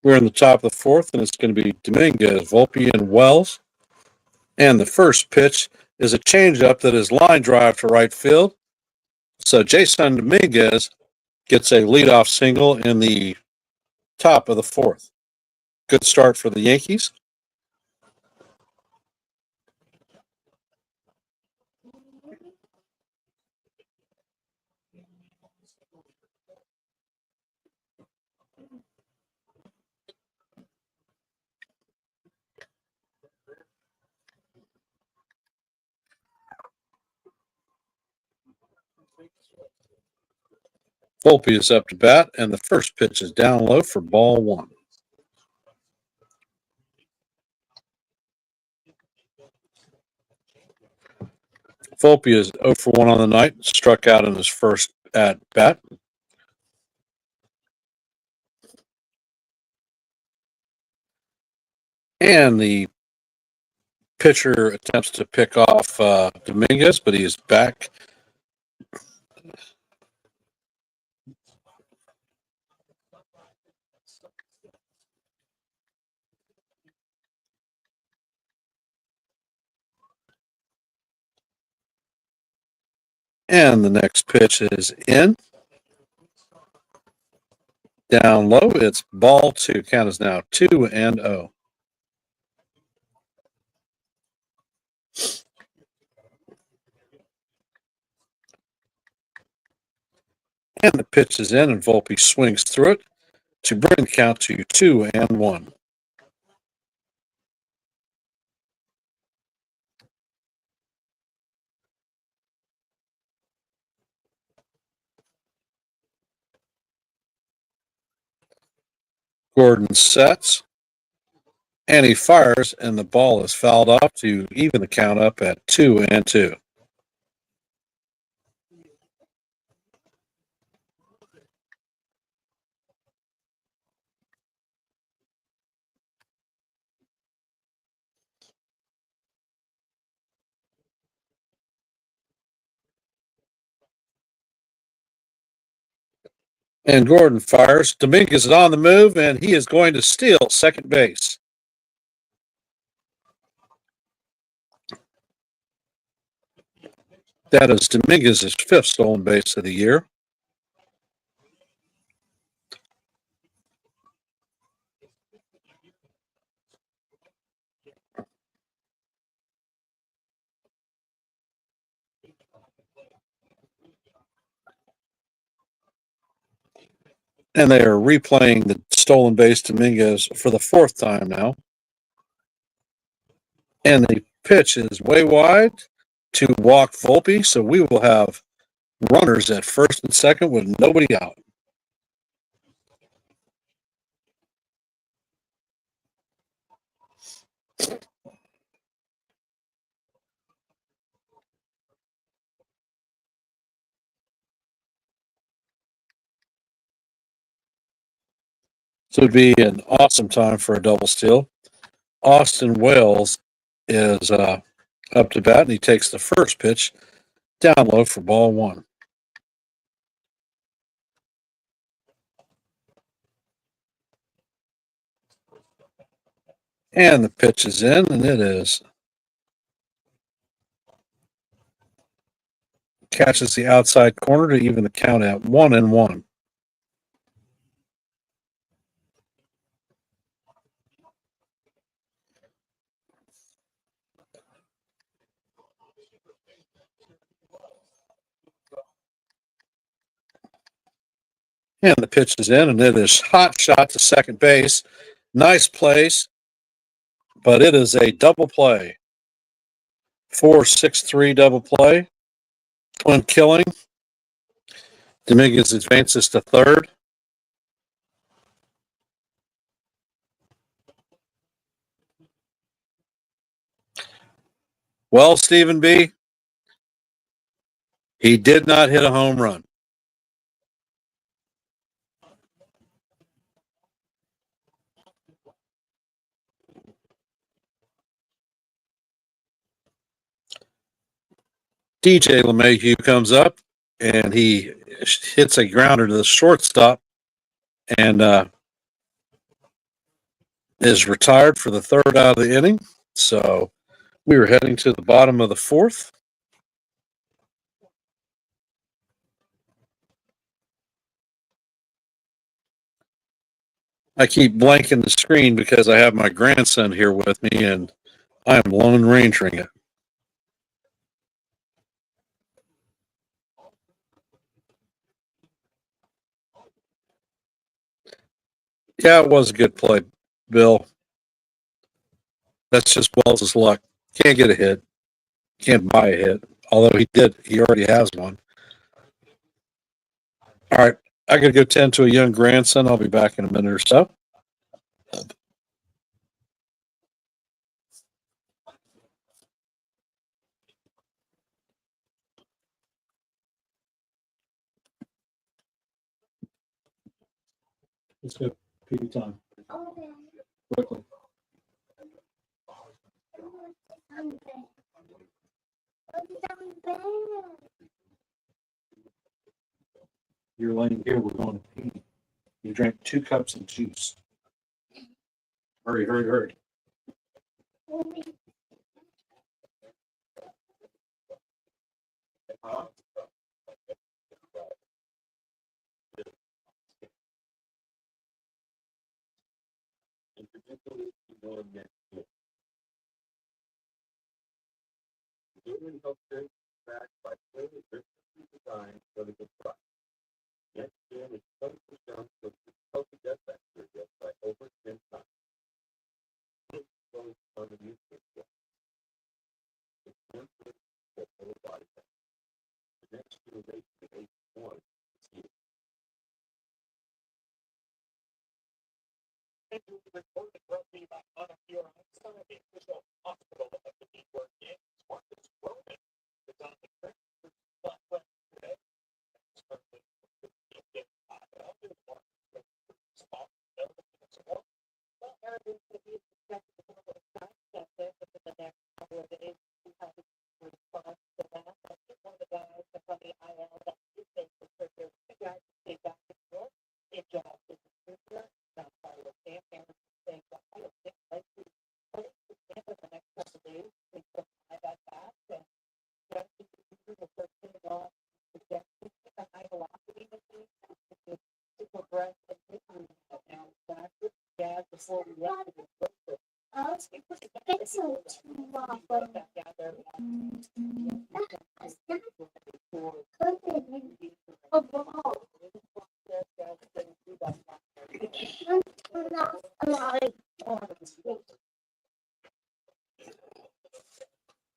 Speaker 1: We're in the top of the fourth, and it's going to be Dominguez, Volpe, and Wells. And the first pitch is a changeup that is line drive to right field. So Jason Dominguez gets a leadoff single in the top of the fourth. Good start for the Yankees. Volpe is up to bat, and the first pitch is down low for ball one. Volpe is 0 for 1 on the night, struck out in his first at bat. And the pitcher attempts to pick off Dominguez, but he is back. And the next pitch is in. Down low, it's ball two. Count is now 2-0. And the pitch is in, and Volpe swings through it to bring the count to 2-1. Gordon sets, and he fires, and the ball is fouled off to even the count up at 2-2. And Gordon fires. Dominguez is on the move, and he is going to steal second base. That is Dominguez's fifth stolen base of the year. And they are replaying the stolen base Dominguez for the fourth time now. And the pitch is way wide to walk Volpe, so we will have runners at first and second with nobody out. So it'd be an awesome time for a double steal. Austin Wells is up to bat, and he takes the first pitch down low for ball one. And the pitch is in, and it is. Catches the outside corner to even the count at 1-1. And the pitch is in, and it is hot shot to second base. Nice place, but it is a double play. 4-6-3 double play. Twin killing. Dominguez advances to third. Well, Stephen B., he did not hit a home run. DJ LeMahieu comes up, and he hits a grounder to the shortstop and is retired for the third out of the inning. So we were heading to the bottom of the fourth. I keep blanking the screen because I have my grandson here with me, and I am Lone Rangering it. Yeah, it was a good play, Bill. That's just Wells' luck. Can't get a hit. Can't buy a hit. Although he did. He already has one. All right. I got to go tend to a young grandson. I'll be back in a minute or so. Let's go. Pee time.
Speaker 3: Okay.
Speaker 1: Quickly. You're laying here. We're going to pee. You drank 2 cups of juice. Hurry, hurry, hurry.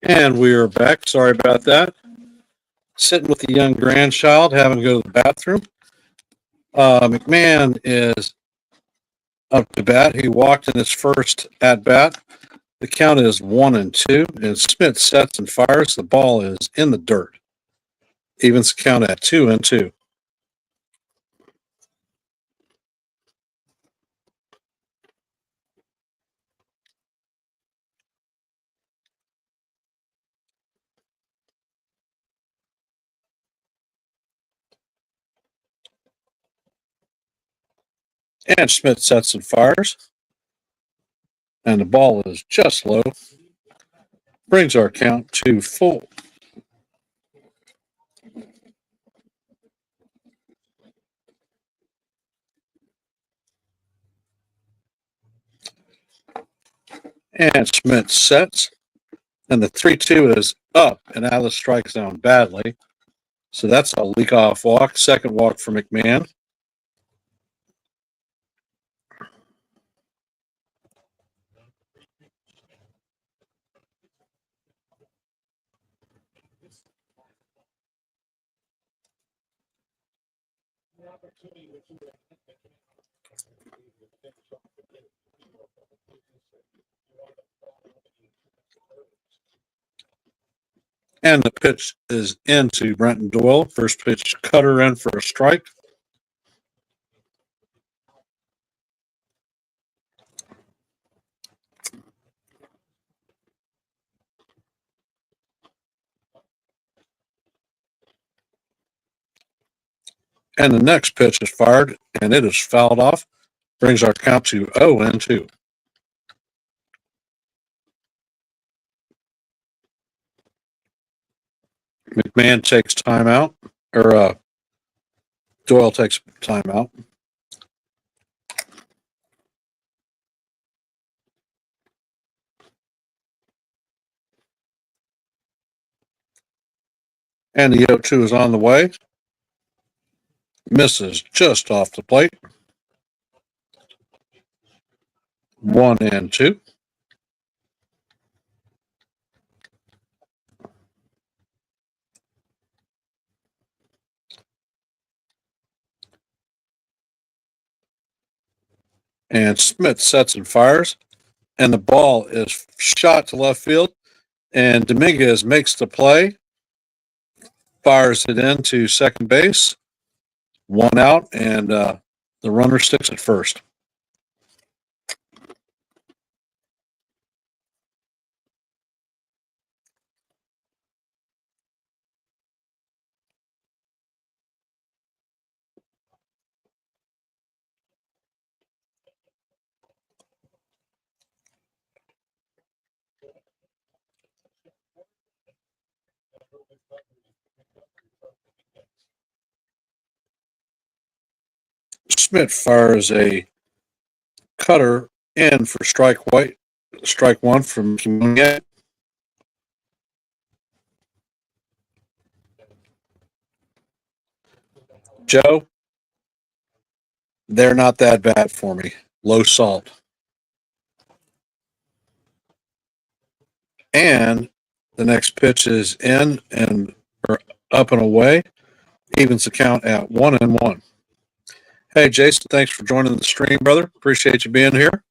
Speaker 1: And we are back. Sorry about that. Sitting with the young grandchild, having to go to the bathroom. McMahon is up to bat. He walked in his first at bat. The count is 1-2, and Smith sets and fires. The ball is in the dirt. Evens the count at 2-2. And Schmidt sets and fires. And the ball is just low. Brings our count to full. And Schmidt sets. And the 3-2 is up and out of the strike zone badly. So that's a leak-off walk. Second walk for McMahon. And the pitch is into Brenton Doyle. First pitch cutter in for a strike. And the next pitch is fired, and it is fouled off. Brings our count to 0-2. McMahon takes timeout, or Doyle takes timeout. And the 0-2 is on the way. Misses just off the plate. 1-2. And Smith sets and fires, and the ball is shot to left field, and Dominguez makes the play, fires it into second base, 1 out, and the runner sticks at first. Smith fires a cutter in for strike one from Kimonier. Joe, they're not that bad for me. Low salt. And the next pitch is in and or up and away. Evens the count at 1-1. Hey, Jason, thanks for joining the stream, brother. Appreciate you being here.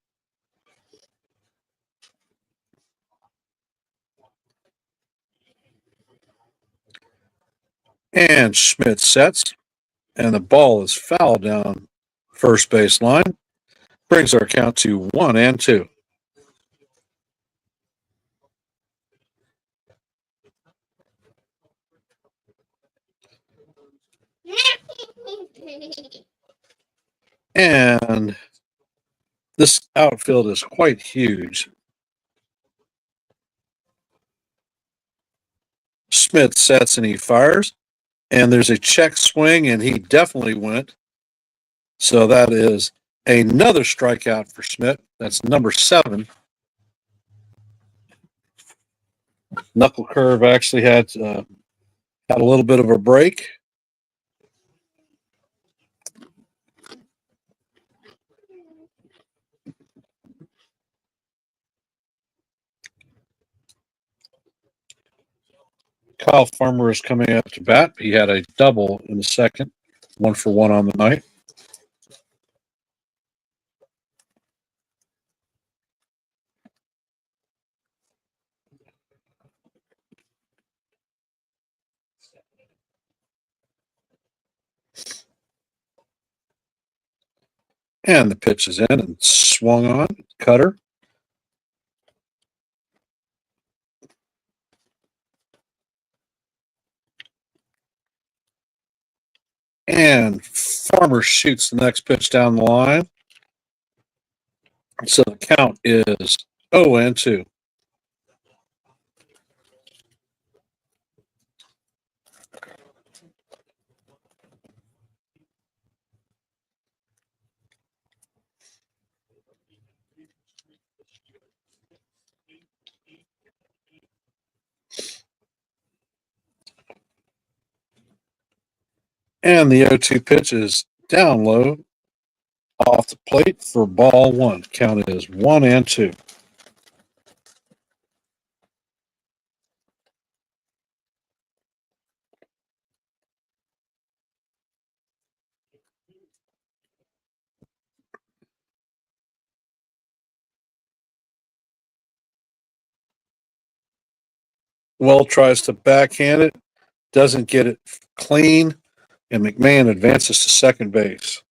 Speaker 1: And Schmidt sets, and the ball is fouled down first base line. Brings our count to 1-2. And this outfield is quite huge. Smith sets and he fires, and there's a check swing, and he definitely went. So that is another strikeout for Smith. That's number 7. Knuckle curve actually had a little bit of a break. Kyle Farmer is coming up to bat. He had a double in the second, 1-for-1 on the night. And the pitch is in and swung on. Cutter. And Farmer shoots the next pitch down the line. So the count is 0-2. And the 0-2 pitch is down low off the plate for ball 1. Count is 1-2. Well tries to backhand it, doesn't get it clean, and McMahon advances to second base.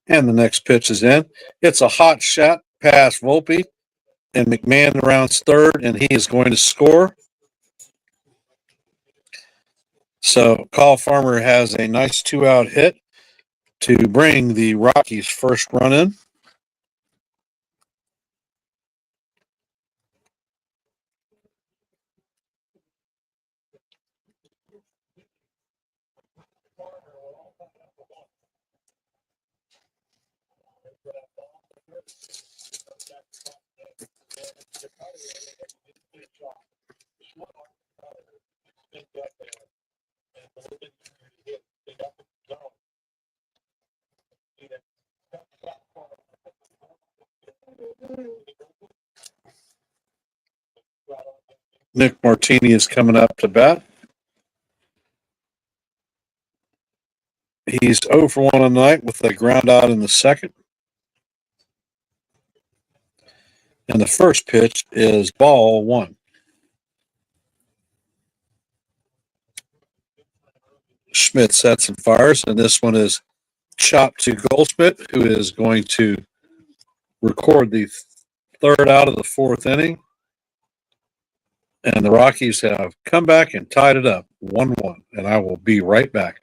Speaker 1: And the next pitch is in. It's a hot shot past Volpe, and McMahon rounds third, and he is going to score. So Kyle Farmer has a nice 2-out hit to bring the Rockies' first run in. Nick Martini is coming up to bat. He's 0 for 1 on the night with a ground out in the second. And the first pitch is ball 1. Schmidt sets and fires, and this one is chopped to Goldschmidt, who is going to record the third out of the fourth inning. And the Rockies have come back and tied it up 1-1. And I will be right back.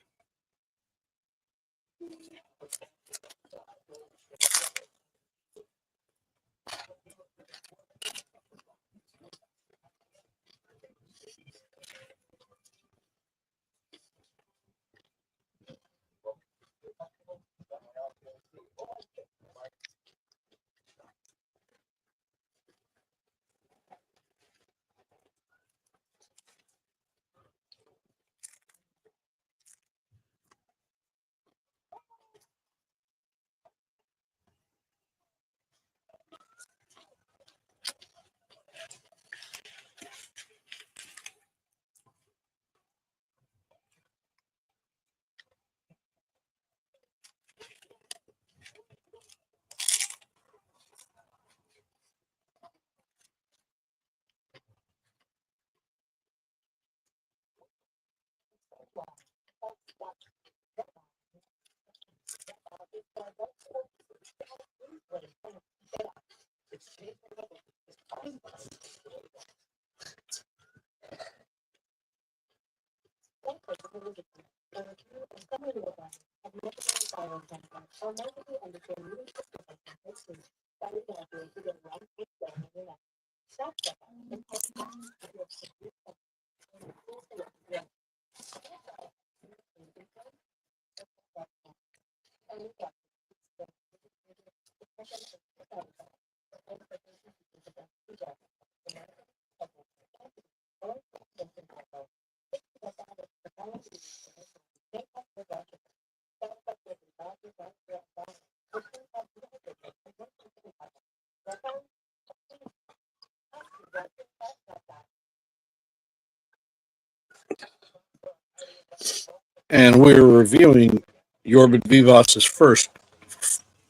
Speaker 1: And we're reviewing Yorbit Vivas' first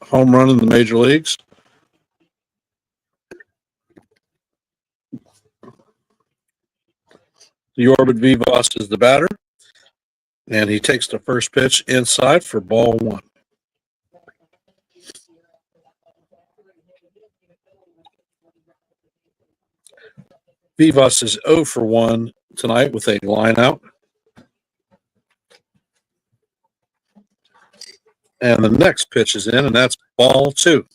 Speaker 1: home run in the major leagues. Yorbit Vivas is the batter, and he takes the first pitch inside for ball 1. Vivas is 0 for 1 tonight with a line out. And the next pitch is in, and that's ball 2.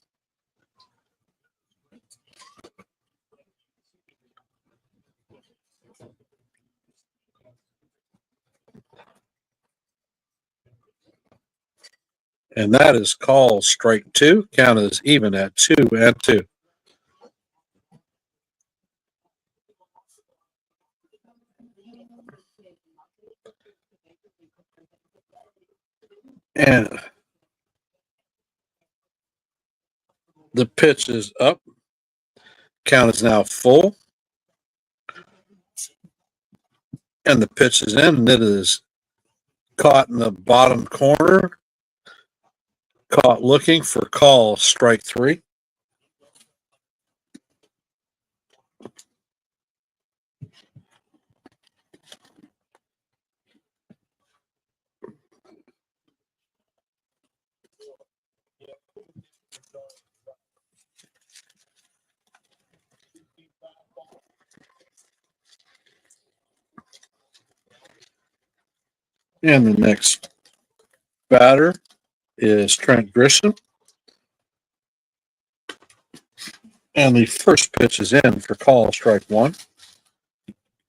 Speaker 1: And that is called strike 2. Count is even at 2-2. And the pitch is up. Count is now full. And the pitch is in, and it is caught in the bottom corner. Caught looking for call, strike 3. And the next batter is Trent Grisham. And the first pitch is in for call, strike 1.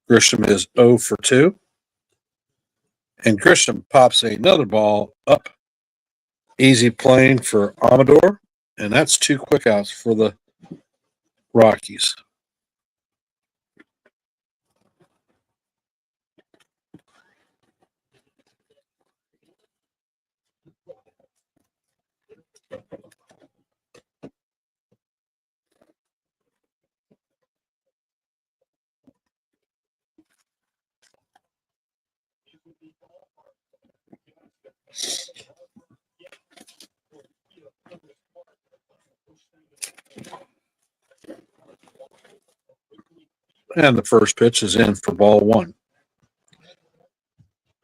Speaker 1: Grisham is 0 for 2. And Grisham pops another ball up. Easy playing for Amador. And that's 2 quick outs for the Rockies. And the first pitch is in for ball 1.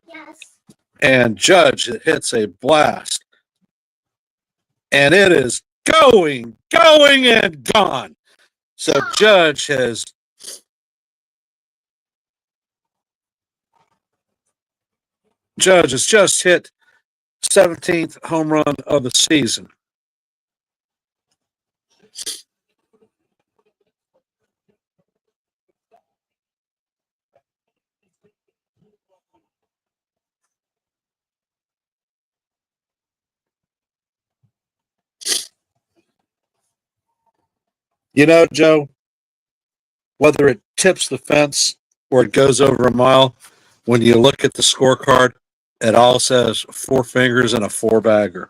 Speaker 3: Yes.
Speaker 1: And Judge hits a blast. And it is going, and gone. So Judge has just hit 17th home run of the season. You know, Joe, whether it tips the fence or it goes over a mile, when you look at the scorecard, it all says 4 fingers and a 4-bagger.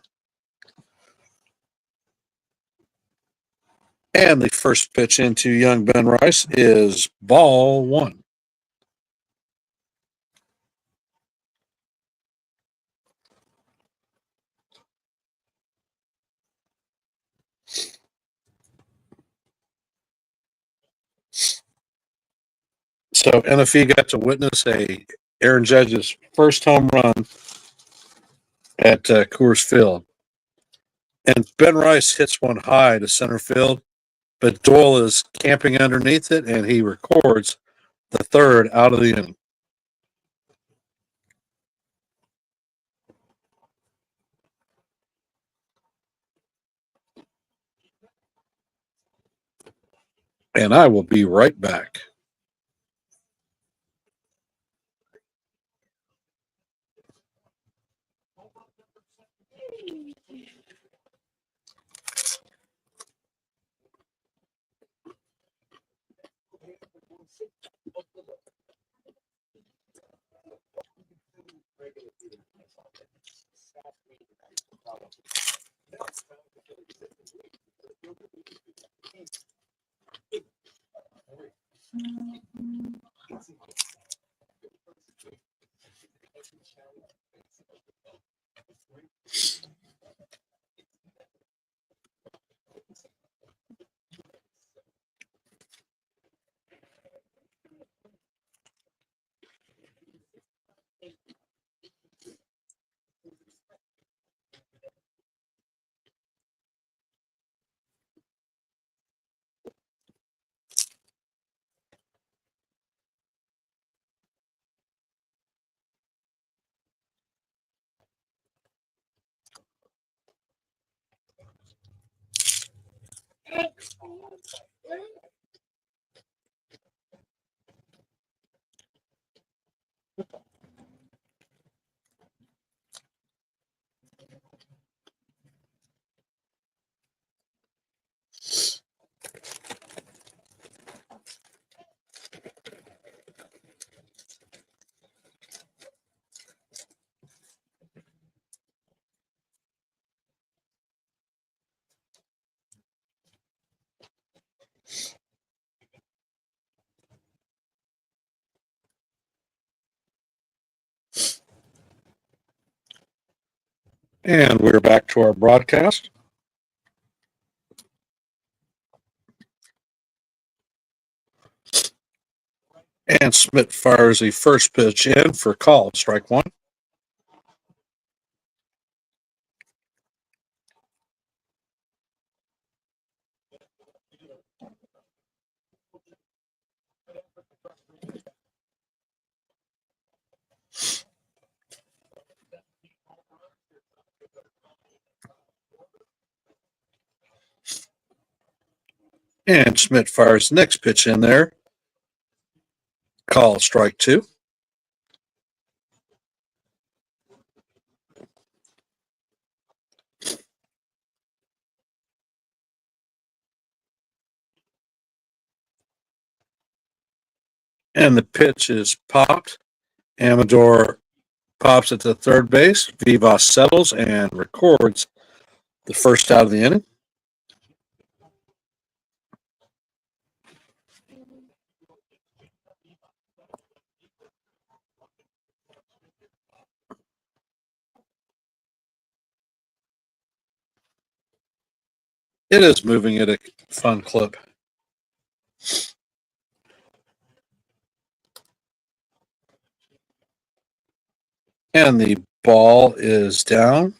Speaker 1: And the first pitch into young Ben Rice is ball 1. So NFE got to witness Aaron Judge's first home run at Coors Field. And Ben Rice hits one high to center field, but Doyle is camping underneath it, and he records the third out of the inning. And I will be right back. And we're back to our broadcast. And Smith fires the first pitch in for call, strike one. And Schmidt fires the next pitch in there. Call, strike two. And the pitch is popped. Amador pops it to third base. Vivas settles and records the first out of the inning. It is moving at a fun clip. And the ball is down.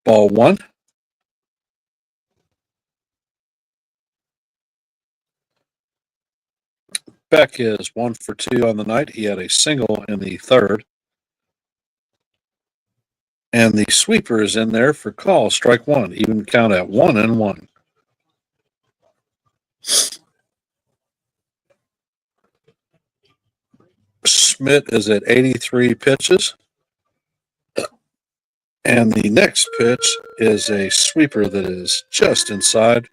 Speaker 1: Ball one. Beck is 1 for 2 on the night. He had a single in the third. And the sweeper is in there for call, strike one. Even count at 1-1. Schmidt is at 83 pitches. And the next pitch is a sweeper that is just inside.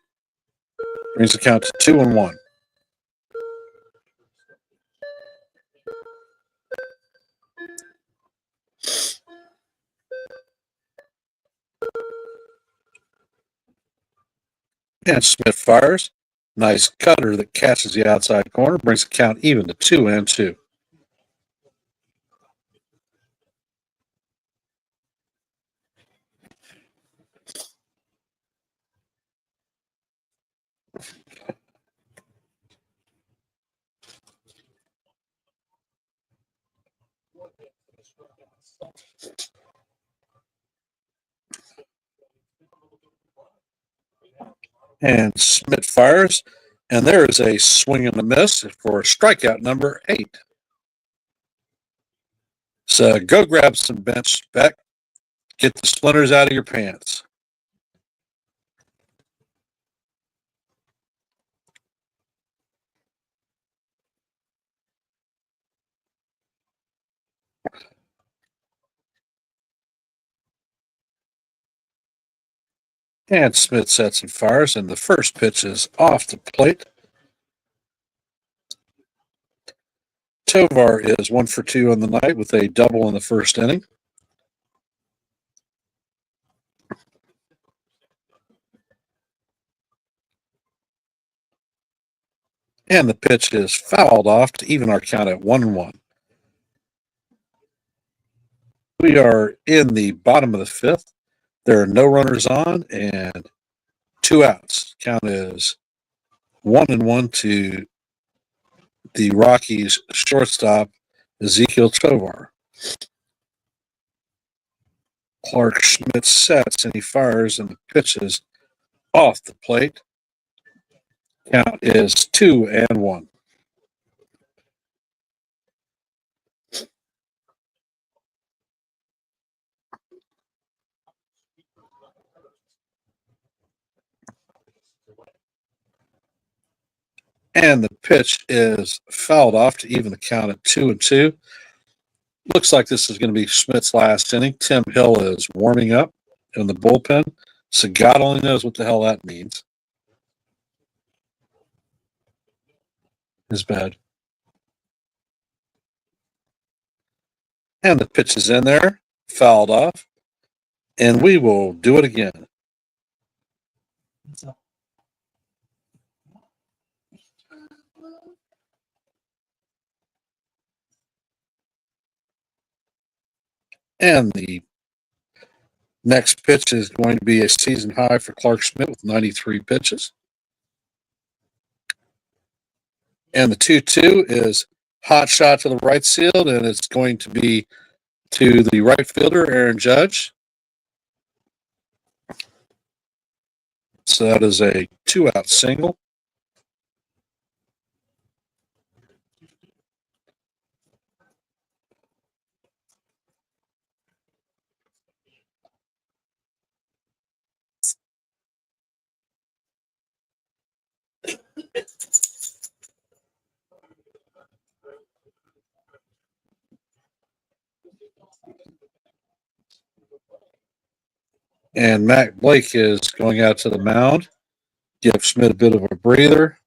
Speaker 1: Brings the count to 2-1. And Smith fires. Nice cutter that catches the outside corner. Brings the count even to 2-2. And Smith fires. And there is a swing and a miss for strikeout number 8. So go grab some bench, Beck. Get the splinters out of your pants. And Smith sets and fires, and the first pitch is off the plate. Tovar is 1 for 2 on the night with a double in the first inning. And the pitch is fouled off to even our count at 1-1. We are in the bottom of the fifth. There are no runners on and 2 outs. Count is 1-1 to the Rockies shortstop, Ezekiel Tovar. Clark Schmidt sets and he fires, and the pitch is off the plate. Count is 2-1. And the pitch is fouled off to even the count at 2-2. Looks like this is going to be Schmidt's last inning. Tim Hill is warming up in the bullpen. So God only knows what the hell that means. Is bad. And the pitch is in there, fouled off. And we will do it again. And the Next pitch is going to be a season high for Clark Schmidt with 93 pitches. And the 2-2 is hot shot to the right field, and it's going to be to the right fielder, Aaron Judge. So that is a 2-out single. And Matt Blake is going out to the mound. Give Schmidt a bit of a breather.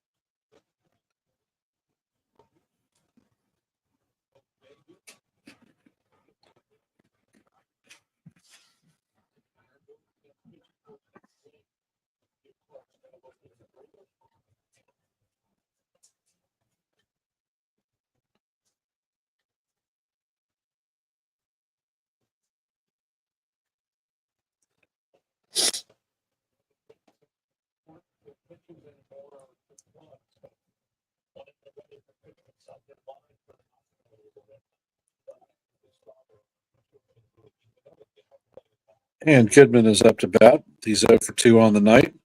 Speaker 1: And Goodman is up to bat. He's 0 for 2 on the night.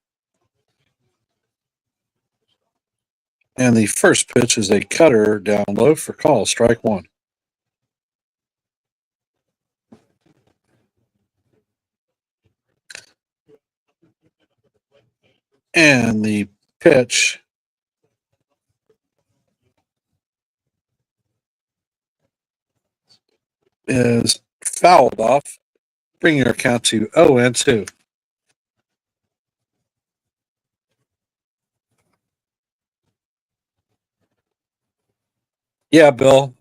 Speaker 1: And the first pitch is a cutter down low for call, strike one. And the pitch is fouled off, bringing our count to 0-2. Yeah, Bill.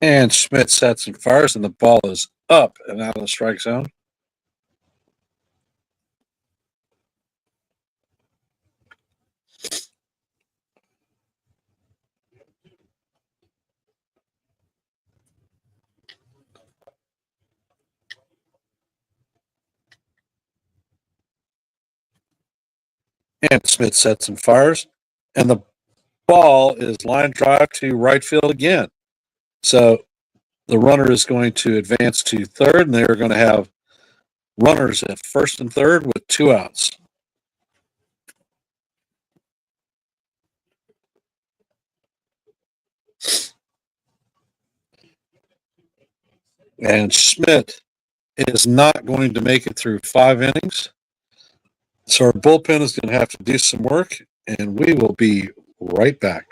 Speaker 1: And Schmidt sets and fires, and the ball is up and out of the strike zone. And Schmidt sets and fires, and the ball is line drive to right field again. So the runner is going to advance to third, and they're going to have runners at first and third with 2 outs. And Schmidt is not going to make it through 5 innings. So our bullpen is going to have to do some work, and we will be right back.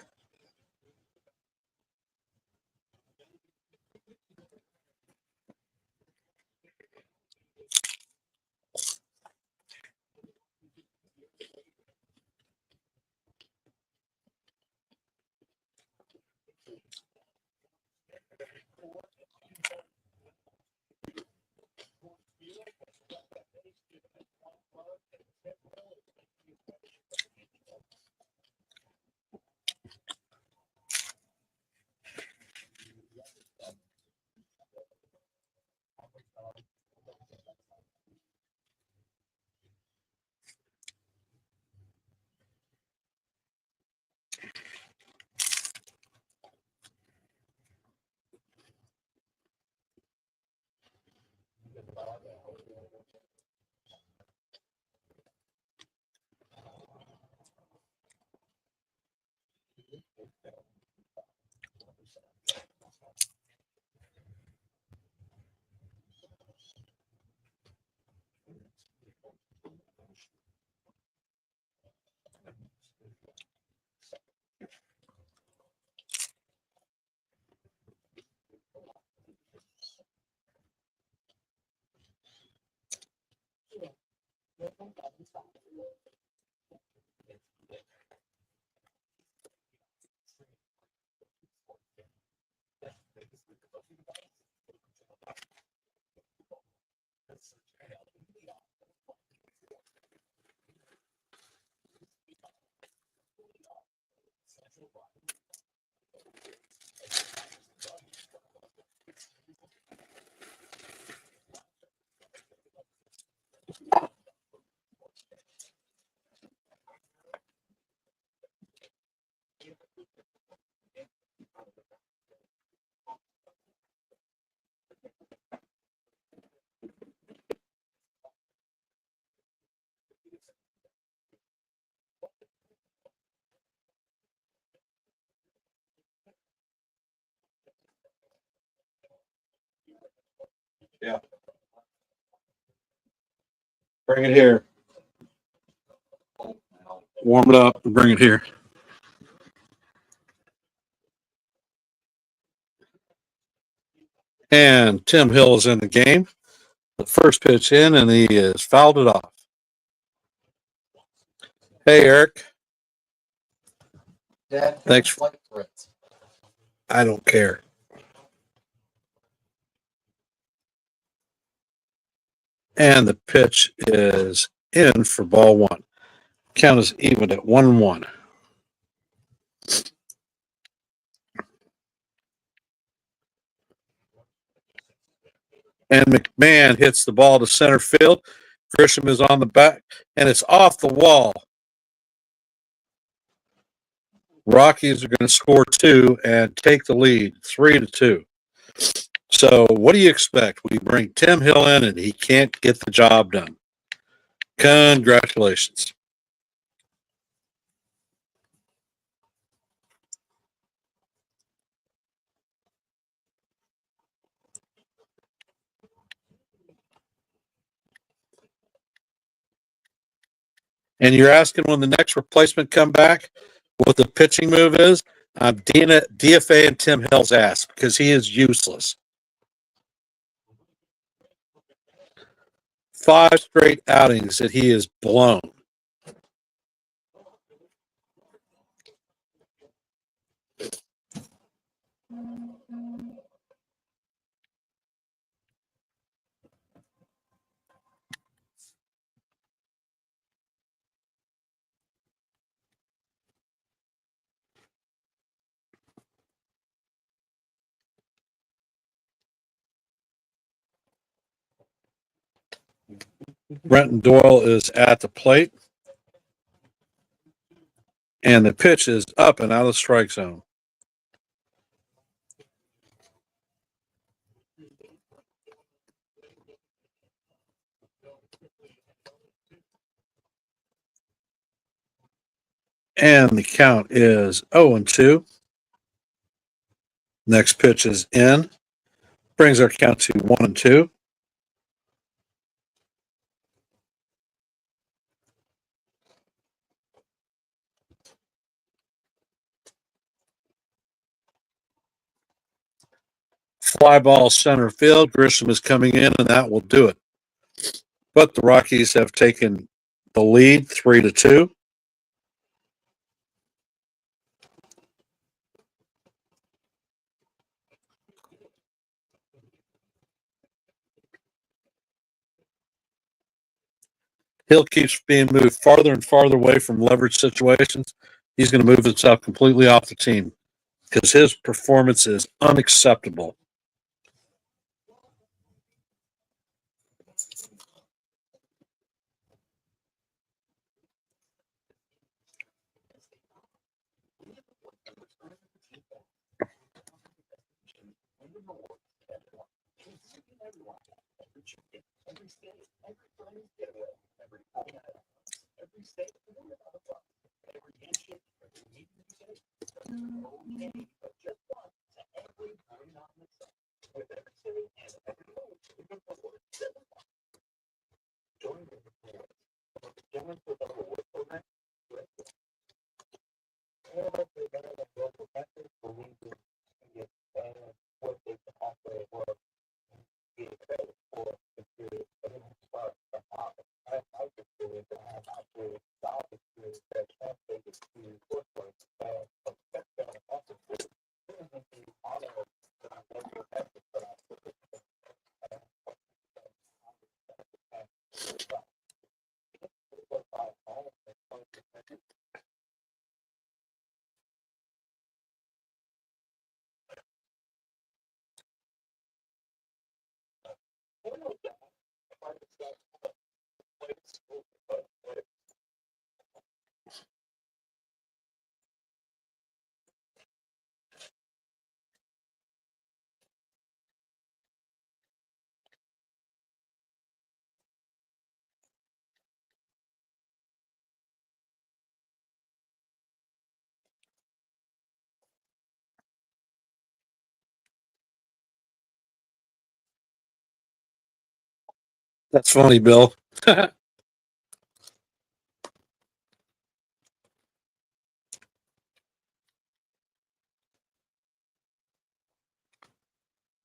Speaker 1: Bring it here. Warm it up and bring it here. And Tim Hill is in the game. The first pitch in, and he has fouled it off. Hey, Eric.
Speaker 4: Dad,
Speaker 1: Thanks.
Speaker 4: flight threats.
Speaker 1: I don't care. And the pitch is in for ball one. Count is even at 1-1. And McMahon hits the ball to center field. Grisham is on the back, and it's off the wall. Rockies are going to score 2 and take the lead 3-2. So what do you expect? We bring Tim Hill in, and he can't get the job done. Congratulations. And you're asking when the next replacement come back, what the pitching move is? I'm DFA and Tim Hill's ass because he is useless. 5 straight outings that he is blown. Brenton Doyle is at the plate. And the pitch is up and out of the strike zone. And the count is 0-2. Next pitch is in. Brings our count to 1-2. Fly ball center field. Grisham is coming in, and that will do it. But the Rockies have taken the lead 3-2. Hill keeps being moved farther and farther away from leverage situations. He's going to move himself completely off the team because his performance is unacceptable. That's funny, Bill.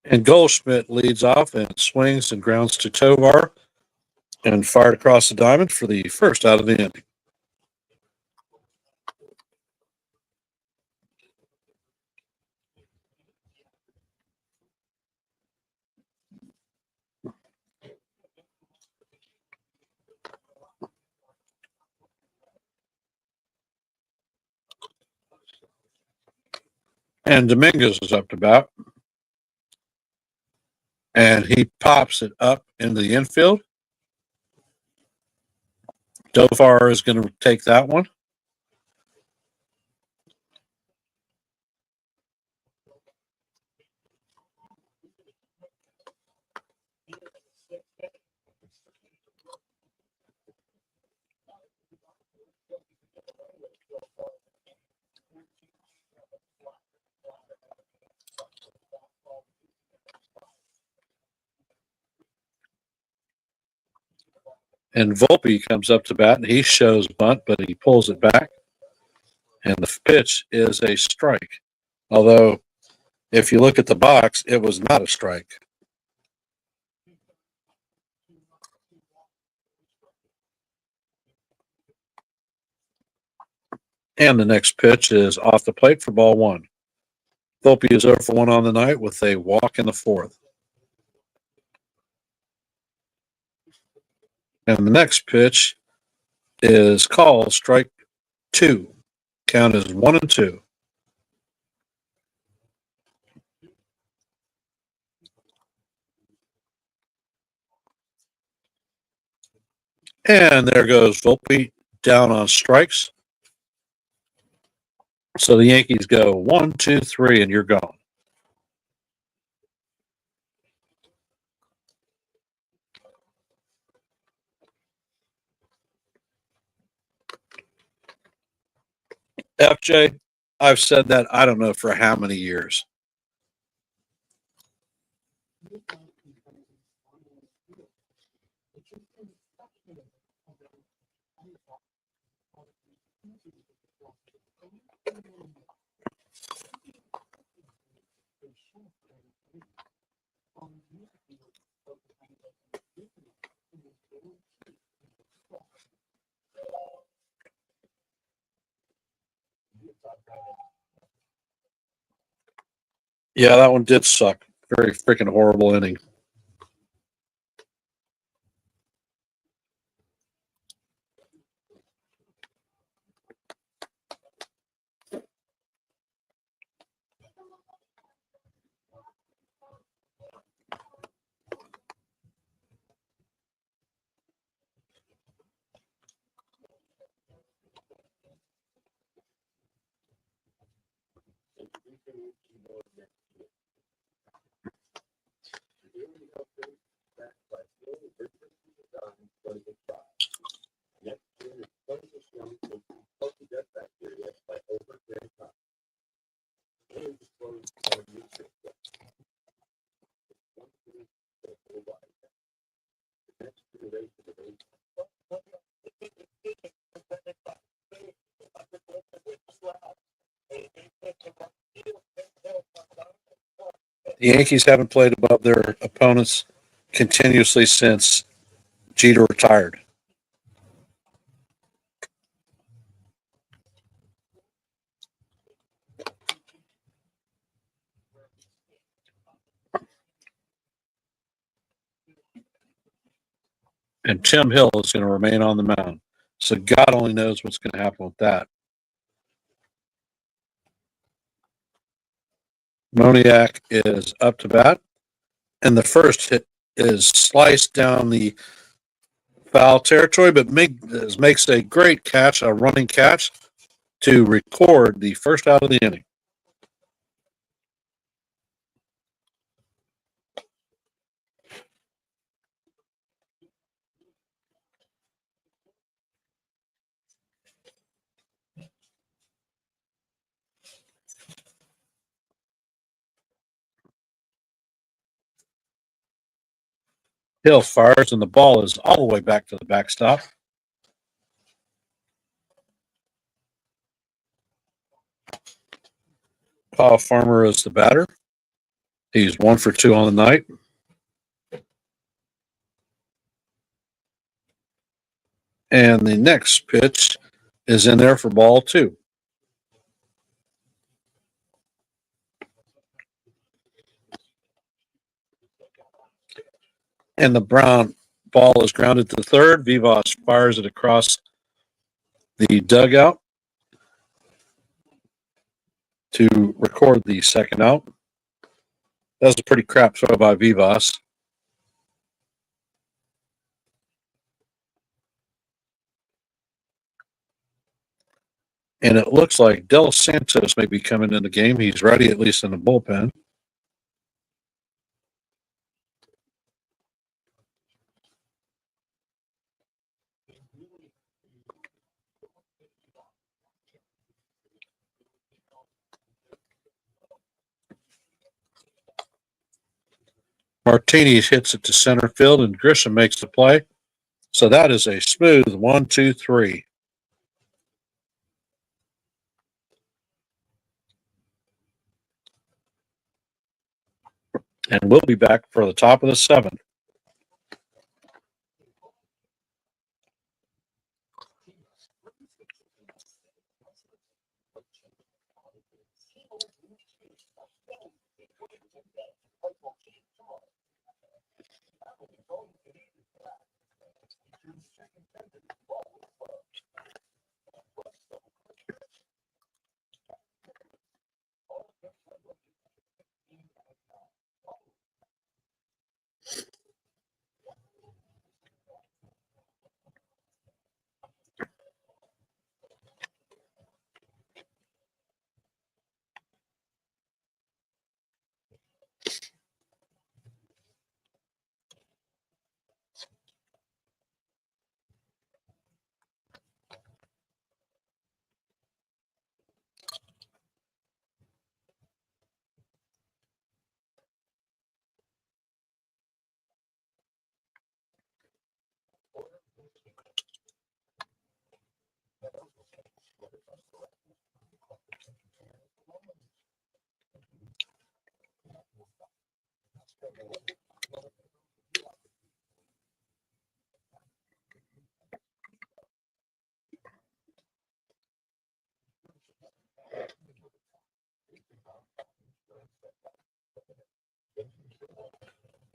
Speaker 1: And Goldschmidt leads off and swings and grounds to Tovar and fired across the diamond for the first out of the inning. And Dominguez is up to bat. And he pops it up into the infield. Tovar is going to take that one. And Volpe comes up to bat, and he shows bunt, but he pulls it back. And the pitch is a strike. Although, if you look at the box, it was not a strike. And the next pitch is off the plate for ball one. Volpe is 0 for 1 on the night with a walk in the fourth. And the next pitch is called strike two. Count is 1-2. And there goes Volpe down on strikes. So the Yankees go 1, 2, 3, and you're gone. FJ, I've said that I don't know for how many years. Yeah, that one did suck. Very freaking horrible inning. The Yankees haven't played above their opponents continuously since Jeter retired. And Tim Hill is going to remain on the mound. So God only knows what's going to happen with that. Moniak is up to bat. And the first hit is sliced down the foul territory, but makes a great catch, a running catch, to record the first out of the inning. Hill fires, and the ball is all the way back to the backstop. Paul Farmer is the batter. He's 1 for 2 on the night. And the next pitch is in there for ball 2. And the brown ball is grounded to third. Vivas fires it across the dugout to record the second out. That was a pretty crap throw by Vivas. And it looks like Del Santos may be coming in the game. He's ready, at least in the bullpen. Martinez hits it to center field, and Grisham makes the play. So that is a smooth 1-2-3. And we'll be back for the top of the 7th.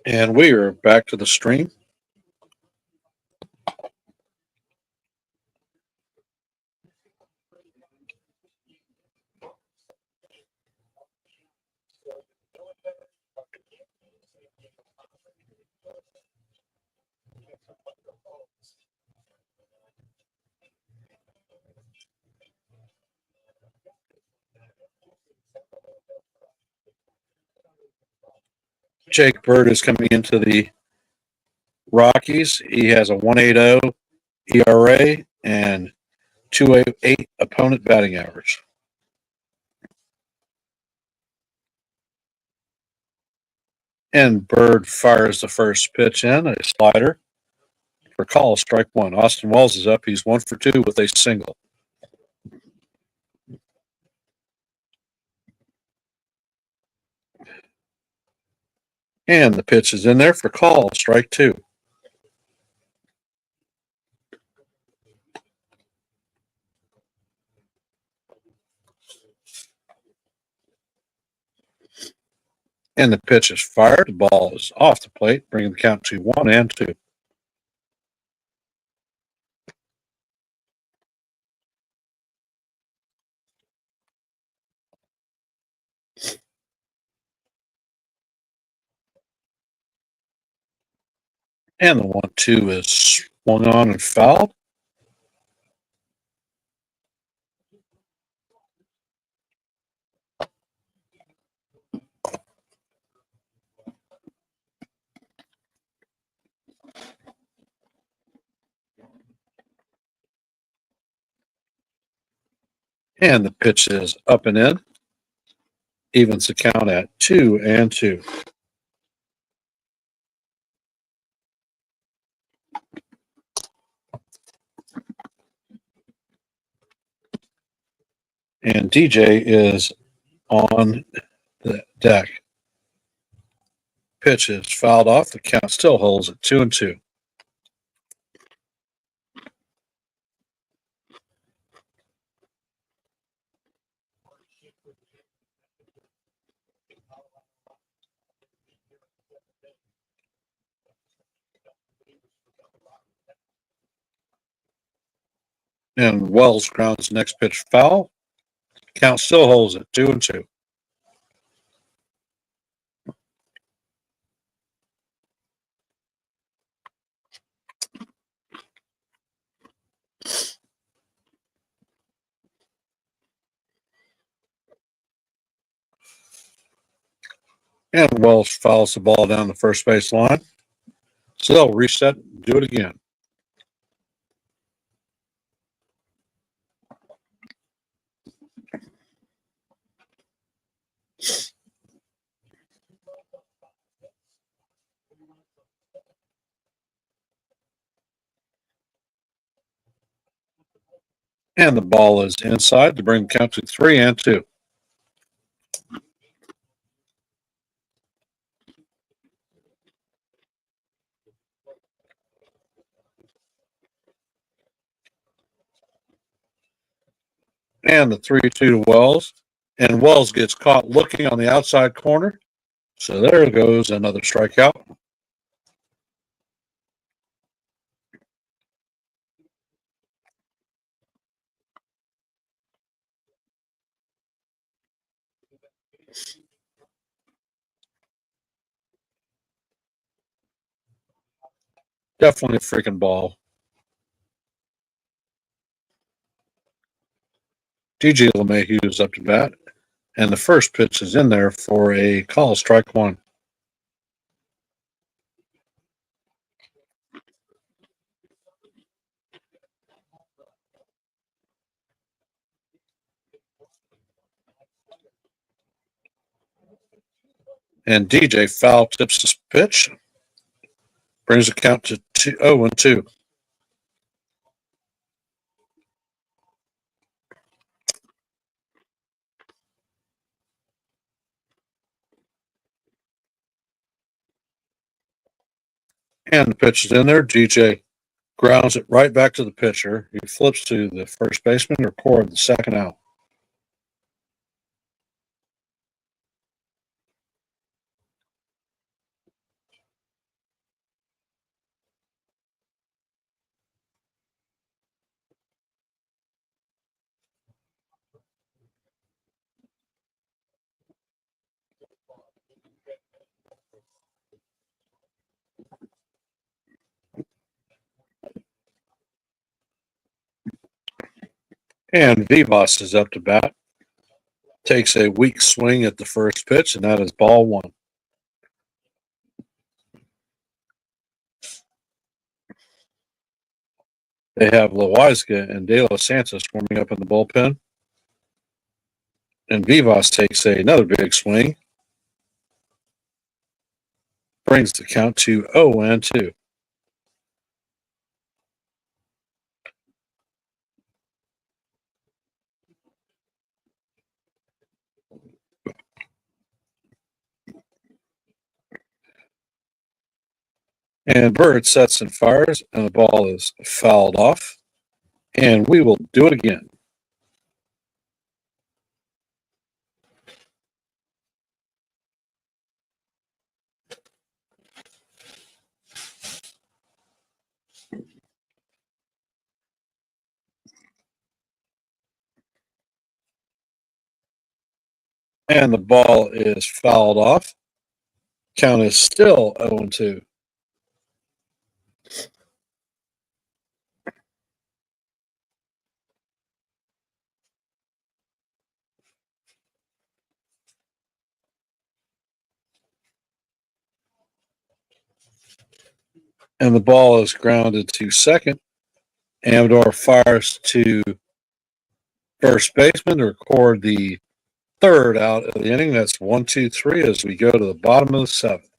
Speaker 1: And we are back to the stream. Jake Bird is coming into the Rockies. He has a 1.80 ERA and 2.08 opponent batting average. And Bird fires the first pitch in, a slider. For call, strike 1. Austin Wells is up. He's 1 for 2 with a single. And the pitch is in there for call, strike 2. And the pitch is fired. The ball is off the plate, bringing the count to 1-2. And the 1-2 is swung on and fouled. And the pitch is up and in. Evens the count at 2-2. And DJ is on the deck. Pitch is fouled off. The count still holds at 2-2. And Wells grounds the next pitch foul. Count still holds at 2-2. And Wells fouls the ball down the first base line. So they'll reset and do it again. And the ball is inside to bring the count to 3-2. And the 3-2 to Wells. And Wells gets caught looking on the outside corner. So there goes another strikeout. Definitely a freaking ball. DJ LeMahieu is up to bat. And the first pitch is in there for a call, strike one. And DJ foul tips this pitch. Brings the count to 0-2. And the pitch is in there. DJ grounds it right back to the pitcher. He flips to the first baseman to record the second out. And Vivas is up to bat. Takes a weak swing at the first pitch, and that is ball one. They have Loizaga and De Los Santos warming up in the bullpen. And Vivas takes another big swing. Brings the count to 0-2. And Bird sets and fires, and the ball is fouled off. And we will do it again. And the ball is fouled off. Count is still 0-2. and the ball is grounded to second. Amador fires to first baseman to record the third out of the inning. That's 1, 2, 3 as we go to the bottom of the seventh.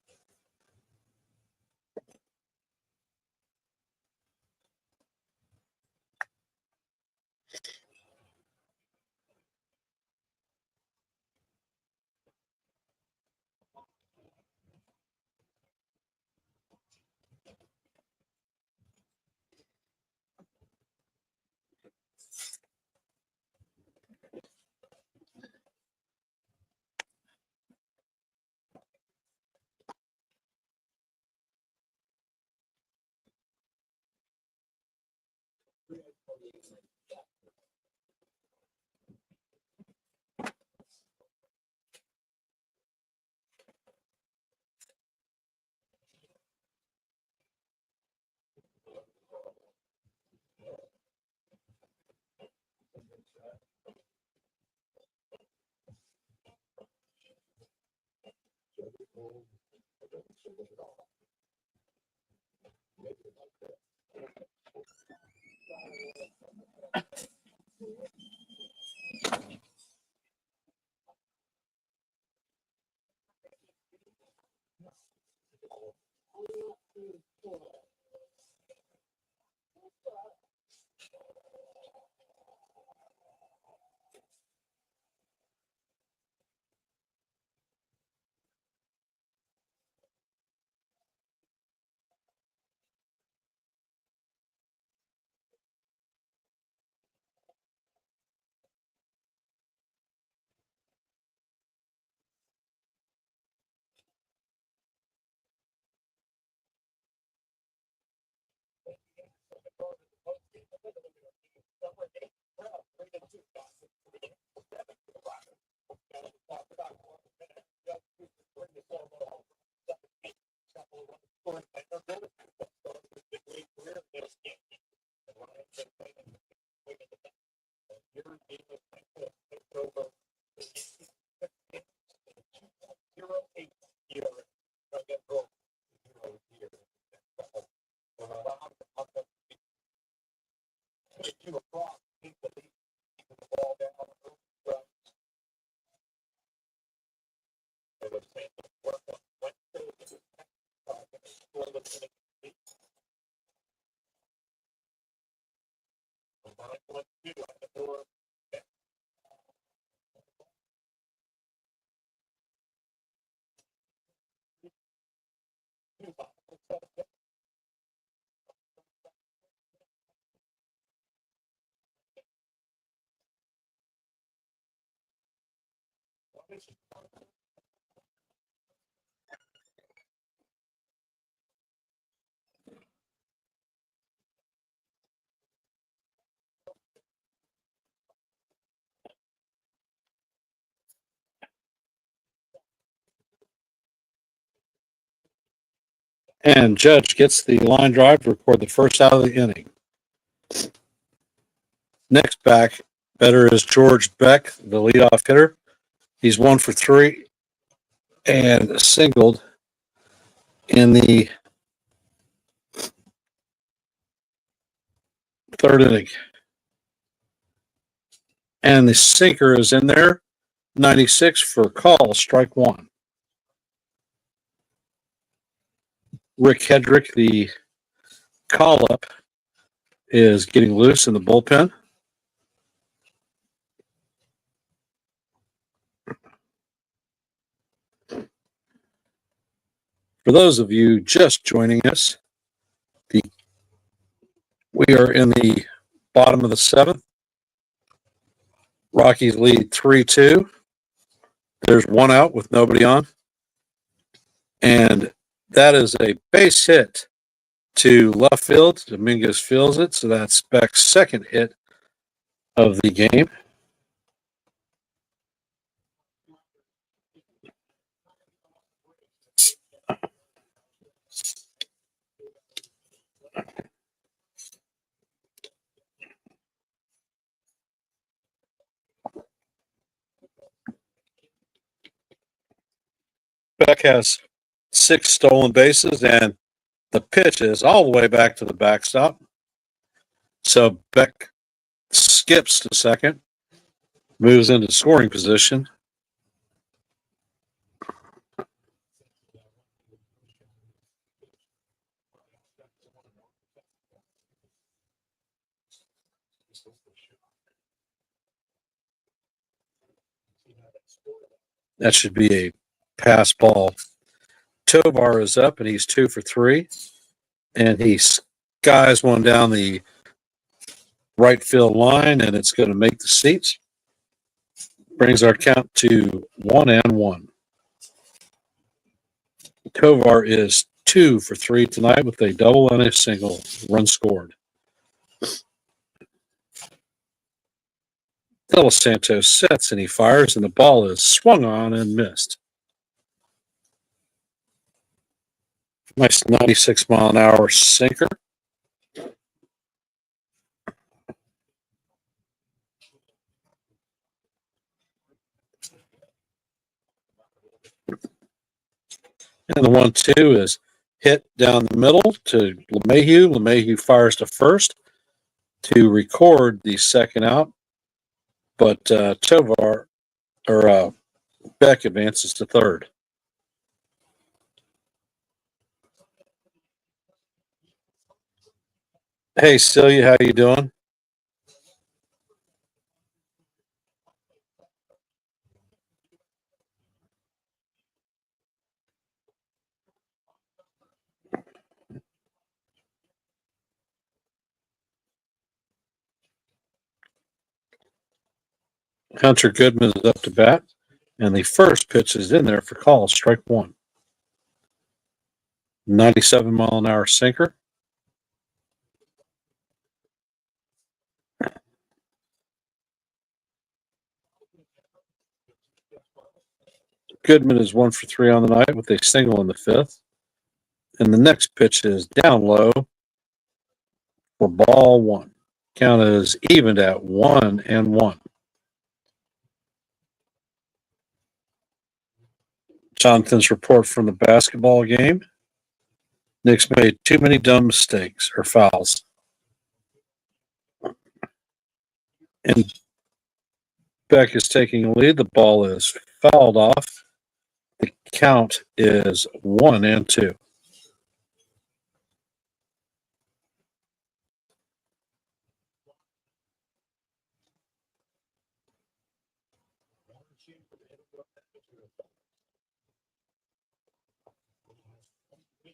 Speaker 1: And Judge gets the line drive to record the first out of the inning. Next batter is George Beck, the leadoff hitter. He's 1 for 3 and singled in the third inning. And the sinker is in there, 96 for a call, strike one. Rick Hedrick, the call-up, is getting loose in the bullpen. For those of you just joining us, we are in the bottom of the seventh. Rockies lead 3-2. There's one out with nobody on. And that is a base hit to left field. Dominguez fields it, so that's Beck's second hit of the game. Beck has 6 stolen bases and The pitch is all the way back to the backstop. So Beck skips to second, moves into scoring position. That should be a pass ball. Tovar is up, and he's 2 for 3. And he skies one down the right field line, and it's going to make the seats. Brings our count to 1-1. Tovar is 2 for 3 tonight with a double and a single. Run scored. De Los Santos sets, and he fires, and the ball is swung on and missed. Nice 96-mile-an-hour sinker. And the 1-2 is hit down the middle to LeMahieu. LeMahieu fires to first to record the second out, but Beck advances to third. Hey, Celia, how you doing? Hunter Goodman is up to bat, and the first pitch is in there for call, strike one. 97-mile-an-hour sinker. Goodman is 1 for 3 on the night with a single in the fifth. And the next pitch is down low for ball one. Count is evened at 1-1. Jonathan's report from the basketball game. Knicks made too many dumb mistakes or fouls. And Beck is taking a lead. The ball is fouled off. The count is 1-2.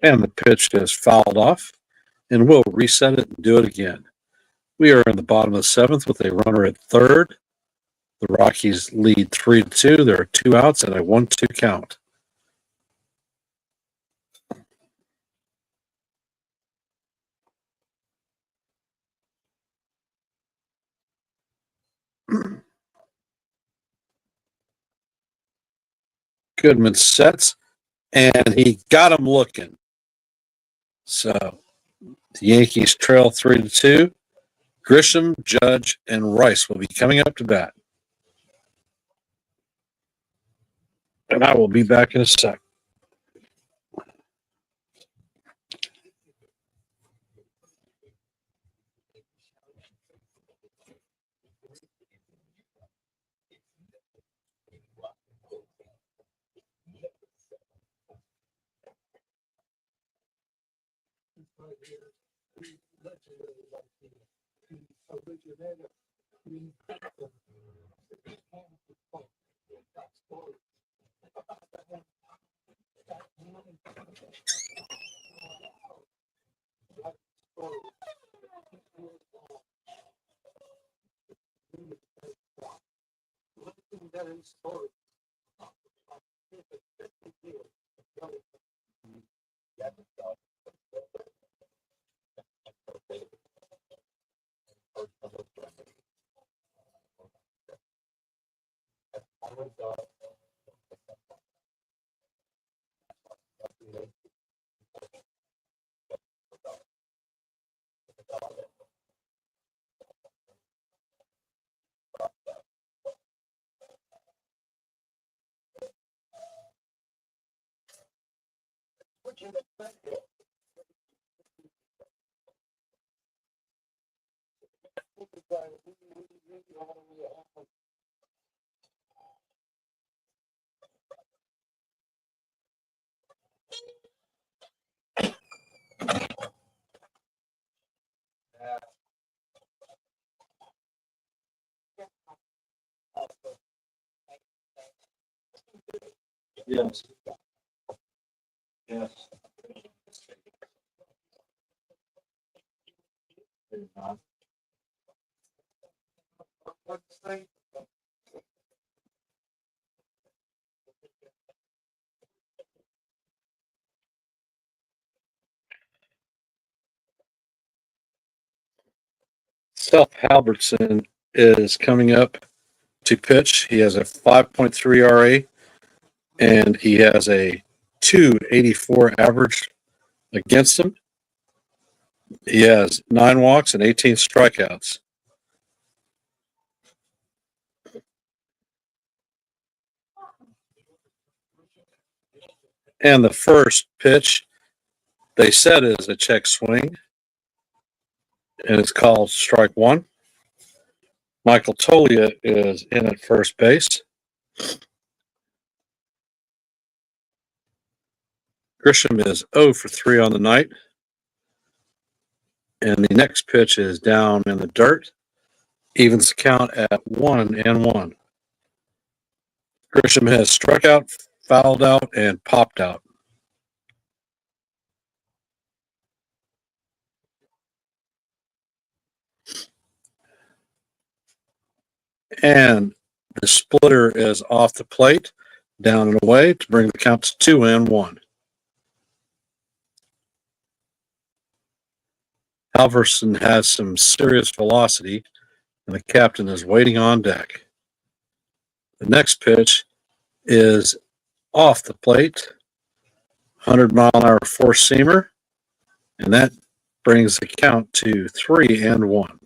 Speaker 1: And the pitch is fouled off. And we'll reset it and do it again. We are in the bottom of the seventh with a runner at third. The Rockies lead 3-2. There are 2 outs and a 1-2 count. Goodman sets, and he got him looking. So the Yankees trail 3-2. Grisham, Judge, and Rice will be coming up to bat. And I will be back in a sec. Yes. Yes. Self Halbertson is coming up to pitch. He has a 5.3 RA and he has a 284 average against him. He has 9 walks and 18 strikeouts. And the first pitch they said is a check swing, and it's called strike one. Michael Tolia is in at first base. Grisham is 0 for 3 on the night. And the next pitch is down in the dirt. Evens the count at 1-1. Grisham has struck out, fouled out, and popped out. And the splitter is off the plate, down and away to bring the count to 2-1. Halverson has some serious velocity, and the captain is waiting on deck. The next pitch is off the plate, 100-mile-an-hour four-seamer, and that brings the count to 3-1.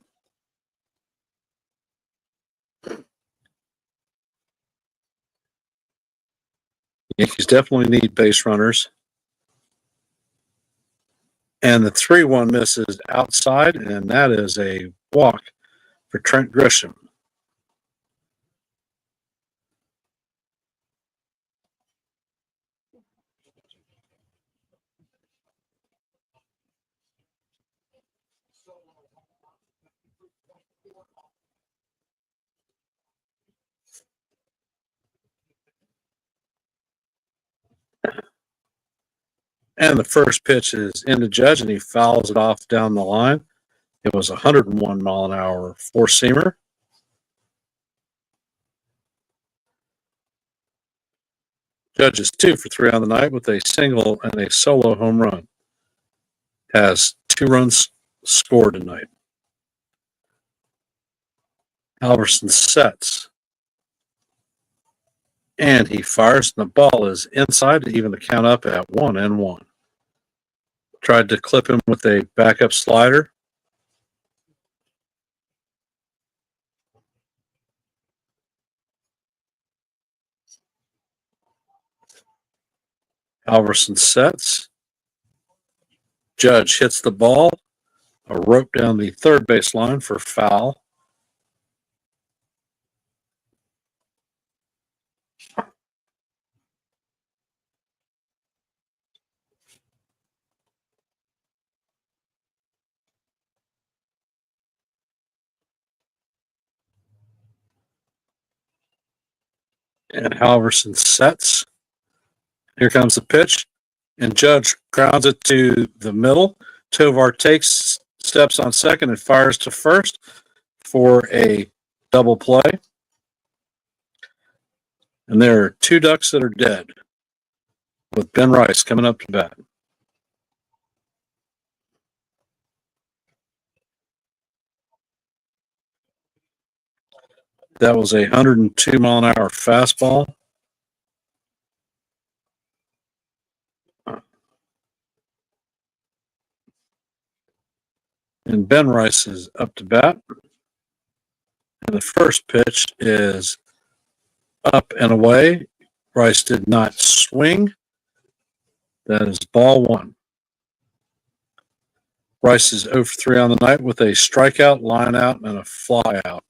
Speaker 1: Yankees definitely need base runners. And the 3-1 misses outside, and that is a walk for Trent Grisham. And the first pitch is in the Judge, and he fouls it off down the line. It was a 101-mile-an-hour four-seamer. Judge is 2 for 3 on the night with a single and a solo home run. Has 2 runs scored tonight. Halverson sets. And he fires, and the ball is inside to even the count up at 1-1. Tried to clip him with a backup slider. Halverson sets. Judge hits the ball. A rope down the third base line for foul. And Halverson sets. Here comes the pitch. And Judge grounds it to the middle. Tovar takes steps on second and fires to first for a double play. And there are 2 ducks that are dead, with Ben Rice coming up to bat. That was a 102-mile-an-hour fastball. And Ben Rice is up to bat. And the first pitch is up and away. Rice did not swing. That is ball 1. Rice is 0 for 3 on the night with a strikeout, line out, and a fly out.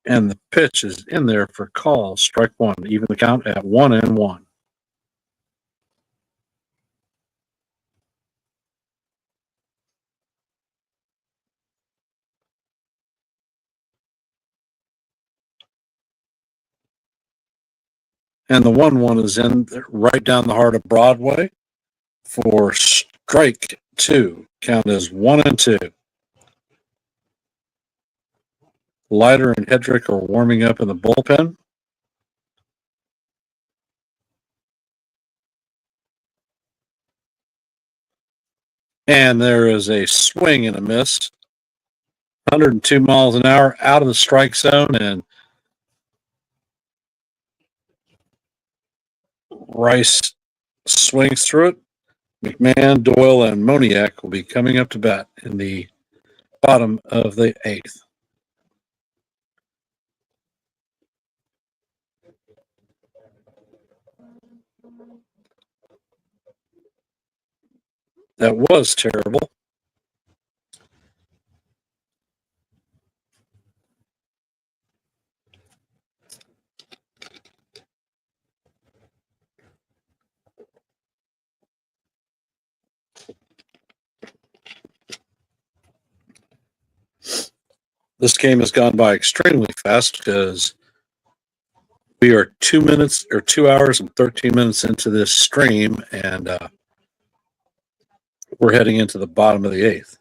Speaker 1: And the pitch is in there for call, strike one, even the count at 1-1. And the 1-1 is in right down the heart of Broadway for strike two. Count as 1-2. Leiter and Hedrick are warming up in the bullpen. And there is a swing and a miss. 102 miles an hour out of the strike zone, and Rice swings through it. McMahon, Doyle, and Moniak will be coming up to bat in the bottom of the eighth. That was terrible. This game has gone by extremely fast because we are 2 hours and 13 minutes into this stream, and we're heading into the bottom of the eighth.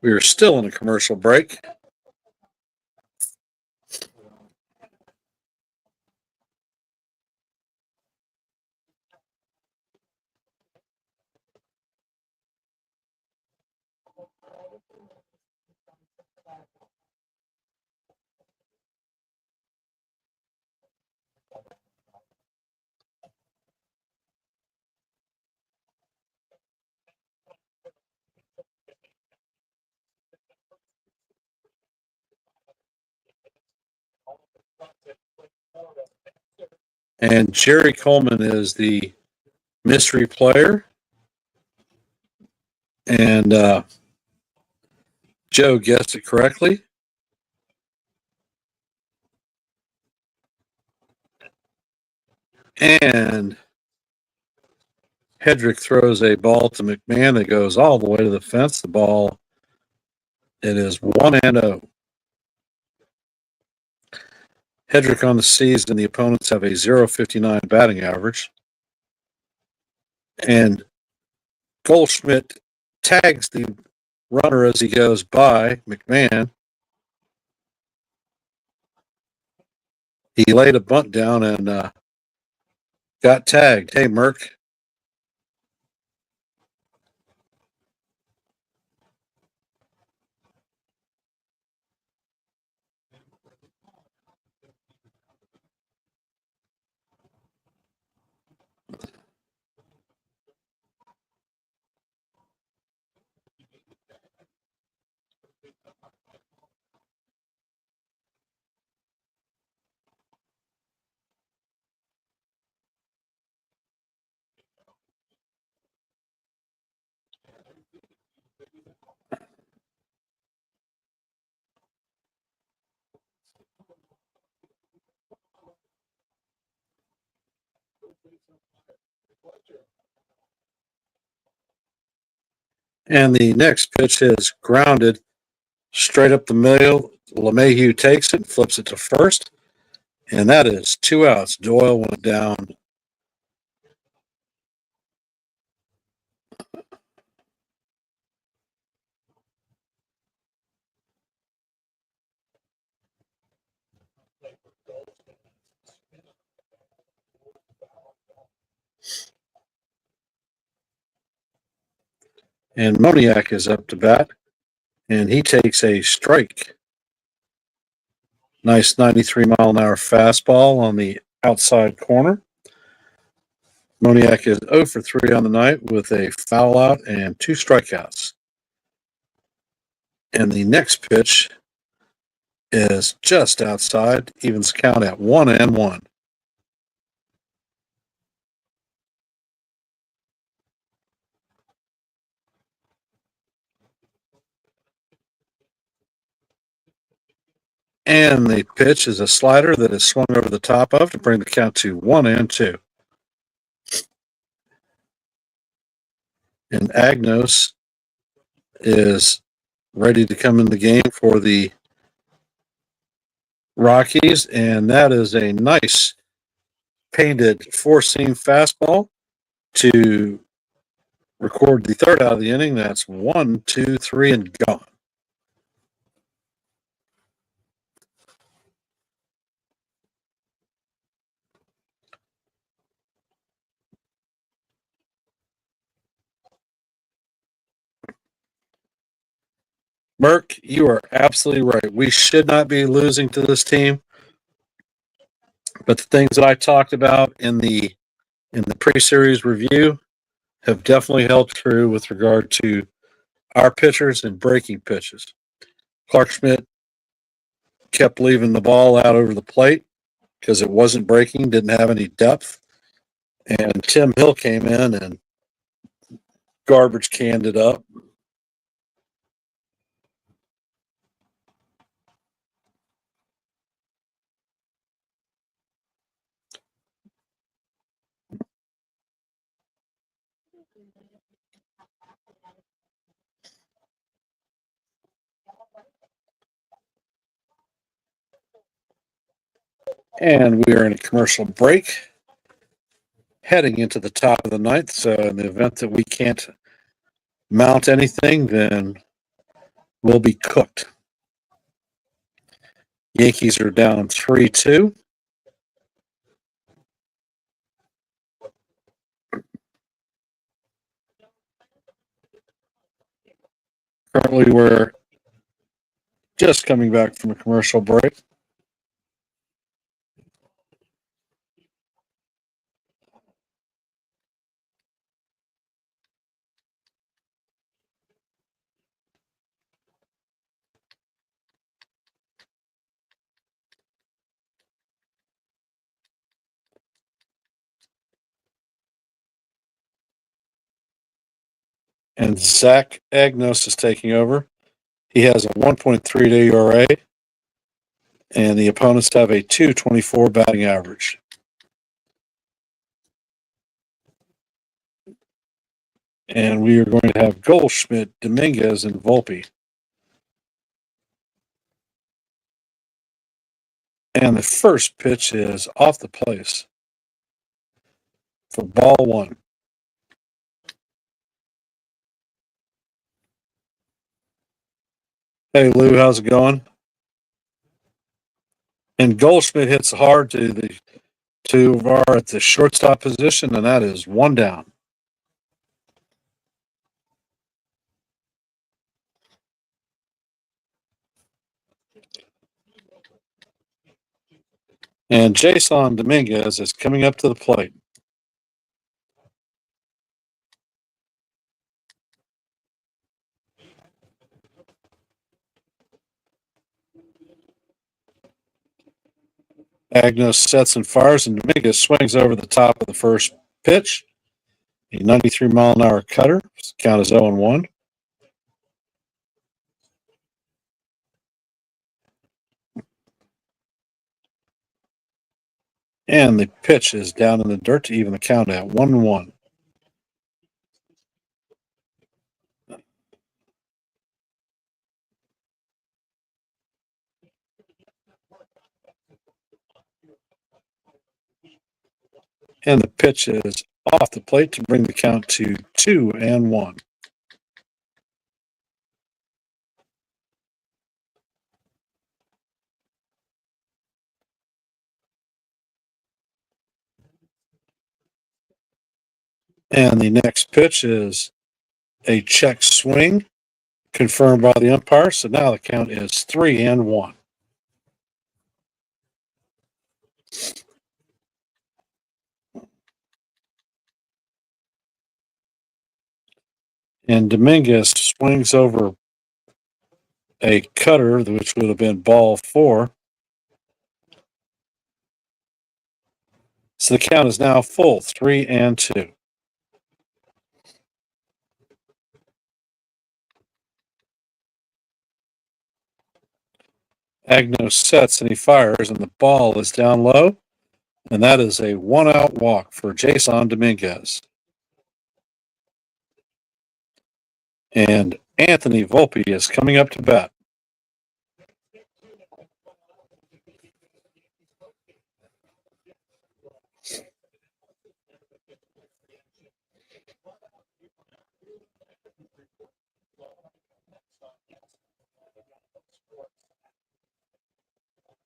Speaker 1: We are still in a commercial break. And Jerry Coleman is the mystery player. And Joe guessed it correctly. And Hedrick throws a ball to McMahon that goes all the way to the fence. The ball, it is 1-0. Hedrick on the season, the opponents have a .059 batting average. And Goldschmidt tags the runner as he goes by, McMahon. He laid a bunt down and got tagged. Hey, Merck. And the next pitch is grounded straight up the middle. LeMahieu takes it and flips it to first. And that is 2 outs. Doyle went down. And Moniak is up to bat, and he takes a strike. Nice 93-mile-an-hour fastball on the outside corner. Moniak is 0 for 3 on the night with a foul out and 2 strikeouts. And the next pitch is just outside, evens count at 1-1. And the pitch is a slider that is swung over the top of to bring the count to 1-2. And Agnos is ready to come in the game for the Rockies, and that is a nice painted four-seam fastball to record the third out of the inning. That's 1, 2, 3, and gone. Merck, you are absolutely right. We should not be losing to this team. But the things that I talked about in the pre-series review have definitely held true with regard to our pitchers and breaking pitches. Clark Schmidt kept leaving the ball out over the plate because it wasn't breaking, didn't have any depth. And Tim Hill came in and garbage canned it up. And we are in a commercial break, heading into the top of the ninth. So in the event that we can't mount anything, then we'll be cooked. Yankees are down 3-2. Currently, we're just coming back from a commercial break. And Zach Agnos is taking over. He has a 1.32 ERA, and the opponents have a 2.24 batting average. And we are going to have Goldschmidt, Dominguez, and Volpe. And the first pitch is off the place for ball one. Hey, Lou, how's it going? And Goldschmidt hits hard to the VAR at the shortstop position, and that is one down. And Jason Dominguez is coming up to the plate. Agnos sets and fires, and Dominguez swings over the top of the first pitch. A 93-mile-an-hour cutter. Count is 0-1. And the pitch is down in the dirt to even the count at 1-1. And the pitch is off the plate to bring the count to 2-1. And the next pitch is a check swing confirmed by the umpire. So now the count is 3-1. And Dominguez swings over a cutter, which would have been ball 4. So the count is now full, 3-2. Agno sets and he fires, and the ball is down low. And that is a 1-out walk for Jason Dominguez. And Anthony Volpe is coming up to bat.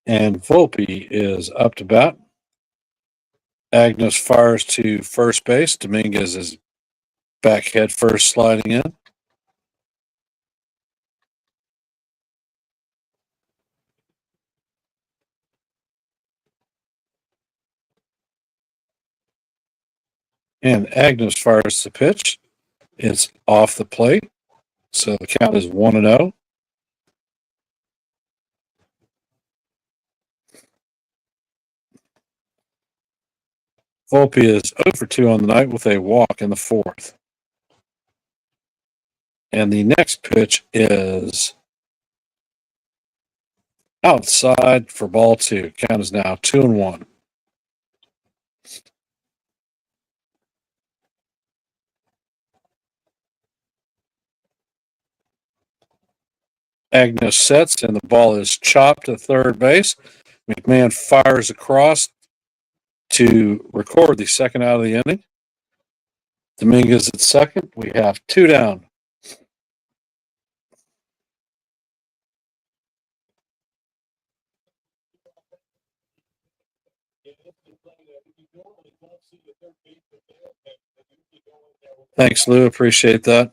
Speaker 1: And Volpe is up to bat. Agnos fires to first base. Dominguez is back head first sliding in. And Agnos fires the pitch. It's off the plate. So the count is 1-0. Volpe is 0 for 2 on the night with a walk in the 4th. And the next pitch is outside for ball 2. Count is now 2-1. Agnos sets and the ball is chopped to third base. McMahon fires across to record the second out of the inning. Dominguez at second. We have 2 down. Thanks, Lou. Appreciate that.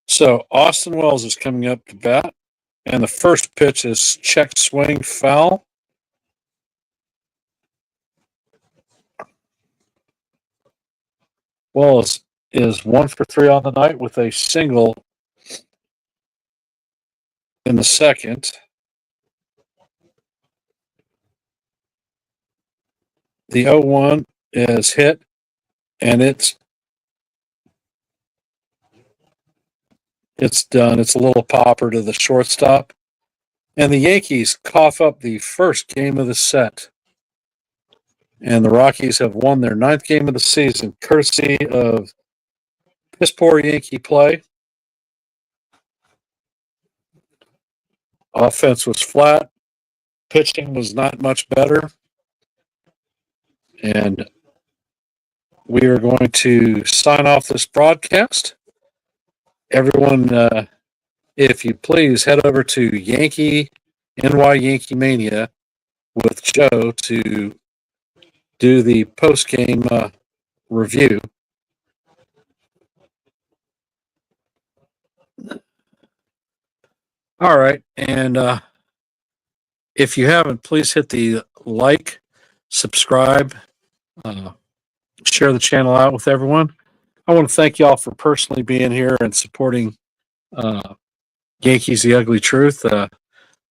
Speaker 1: So Austin Wells is coming up to bat, and the first pitch is check swing foul. Wells is 1 for 3 on the night with a single in the second. The 0-1 is hit, and it's done. It's a little popper to the shortstop. And the Yankees cough up the first game of the set. And the Rockies have won their 9th game of the season, courtesy of piss poor Yankee play. Offense was flat. Pitching was not much better. And we are going to sign off this broadcast. Everyone, if you please, head over to NY Yankee Mania with Joe to do the post-game review. All right, and if you haven't, please hit the like, subscribe, share the channel out with everyone. I want to thank y'all for personally being here and supporting Yankees The Ugly Truth. I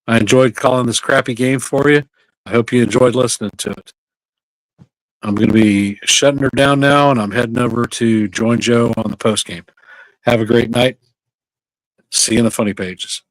Speaker 1: enjoyed calling this crappy game for you. I hope you enjoyed listening to it. I'm going to be shutting her down now, and I'm heading over to join Joe on the post game. Have a great night. See you in the funny pages.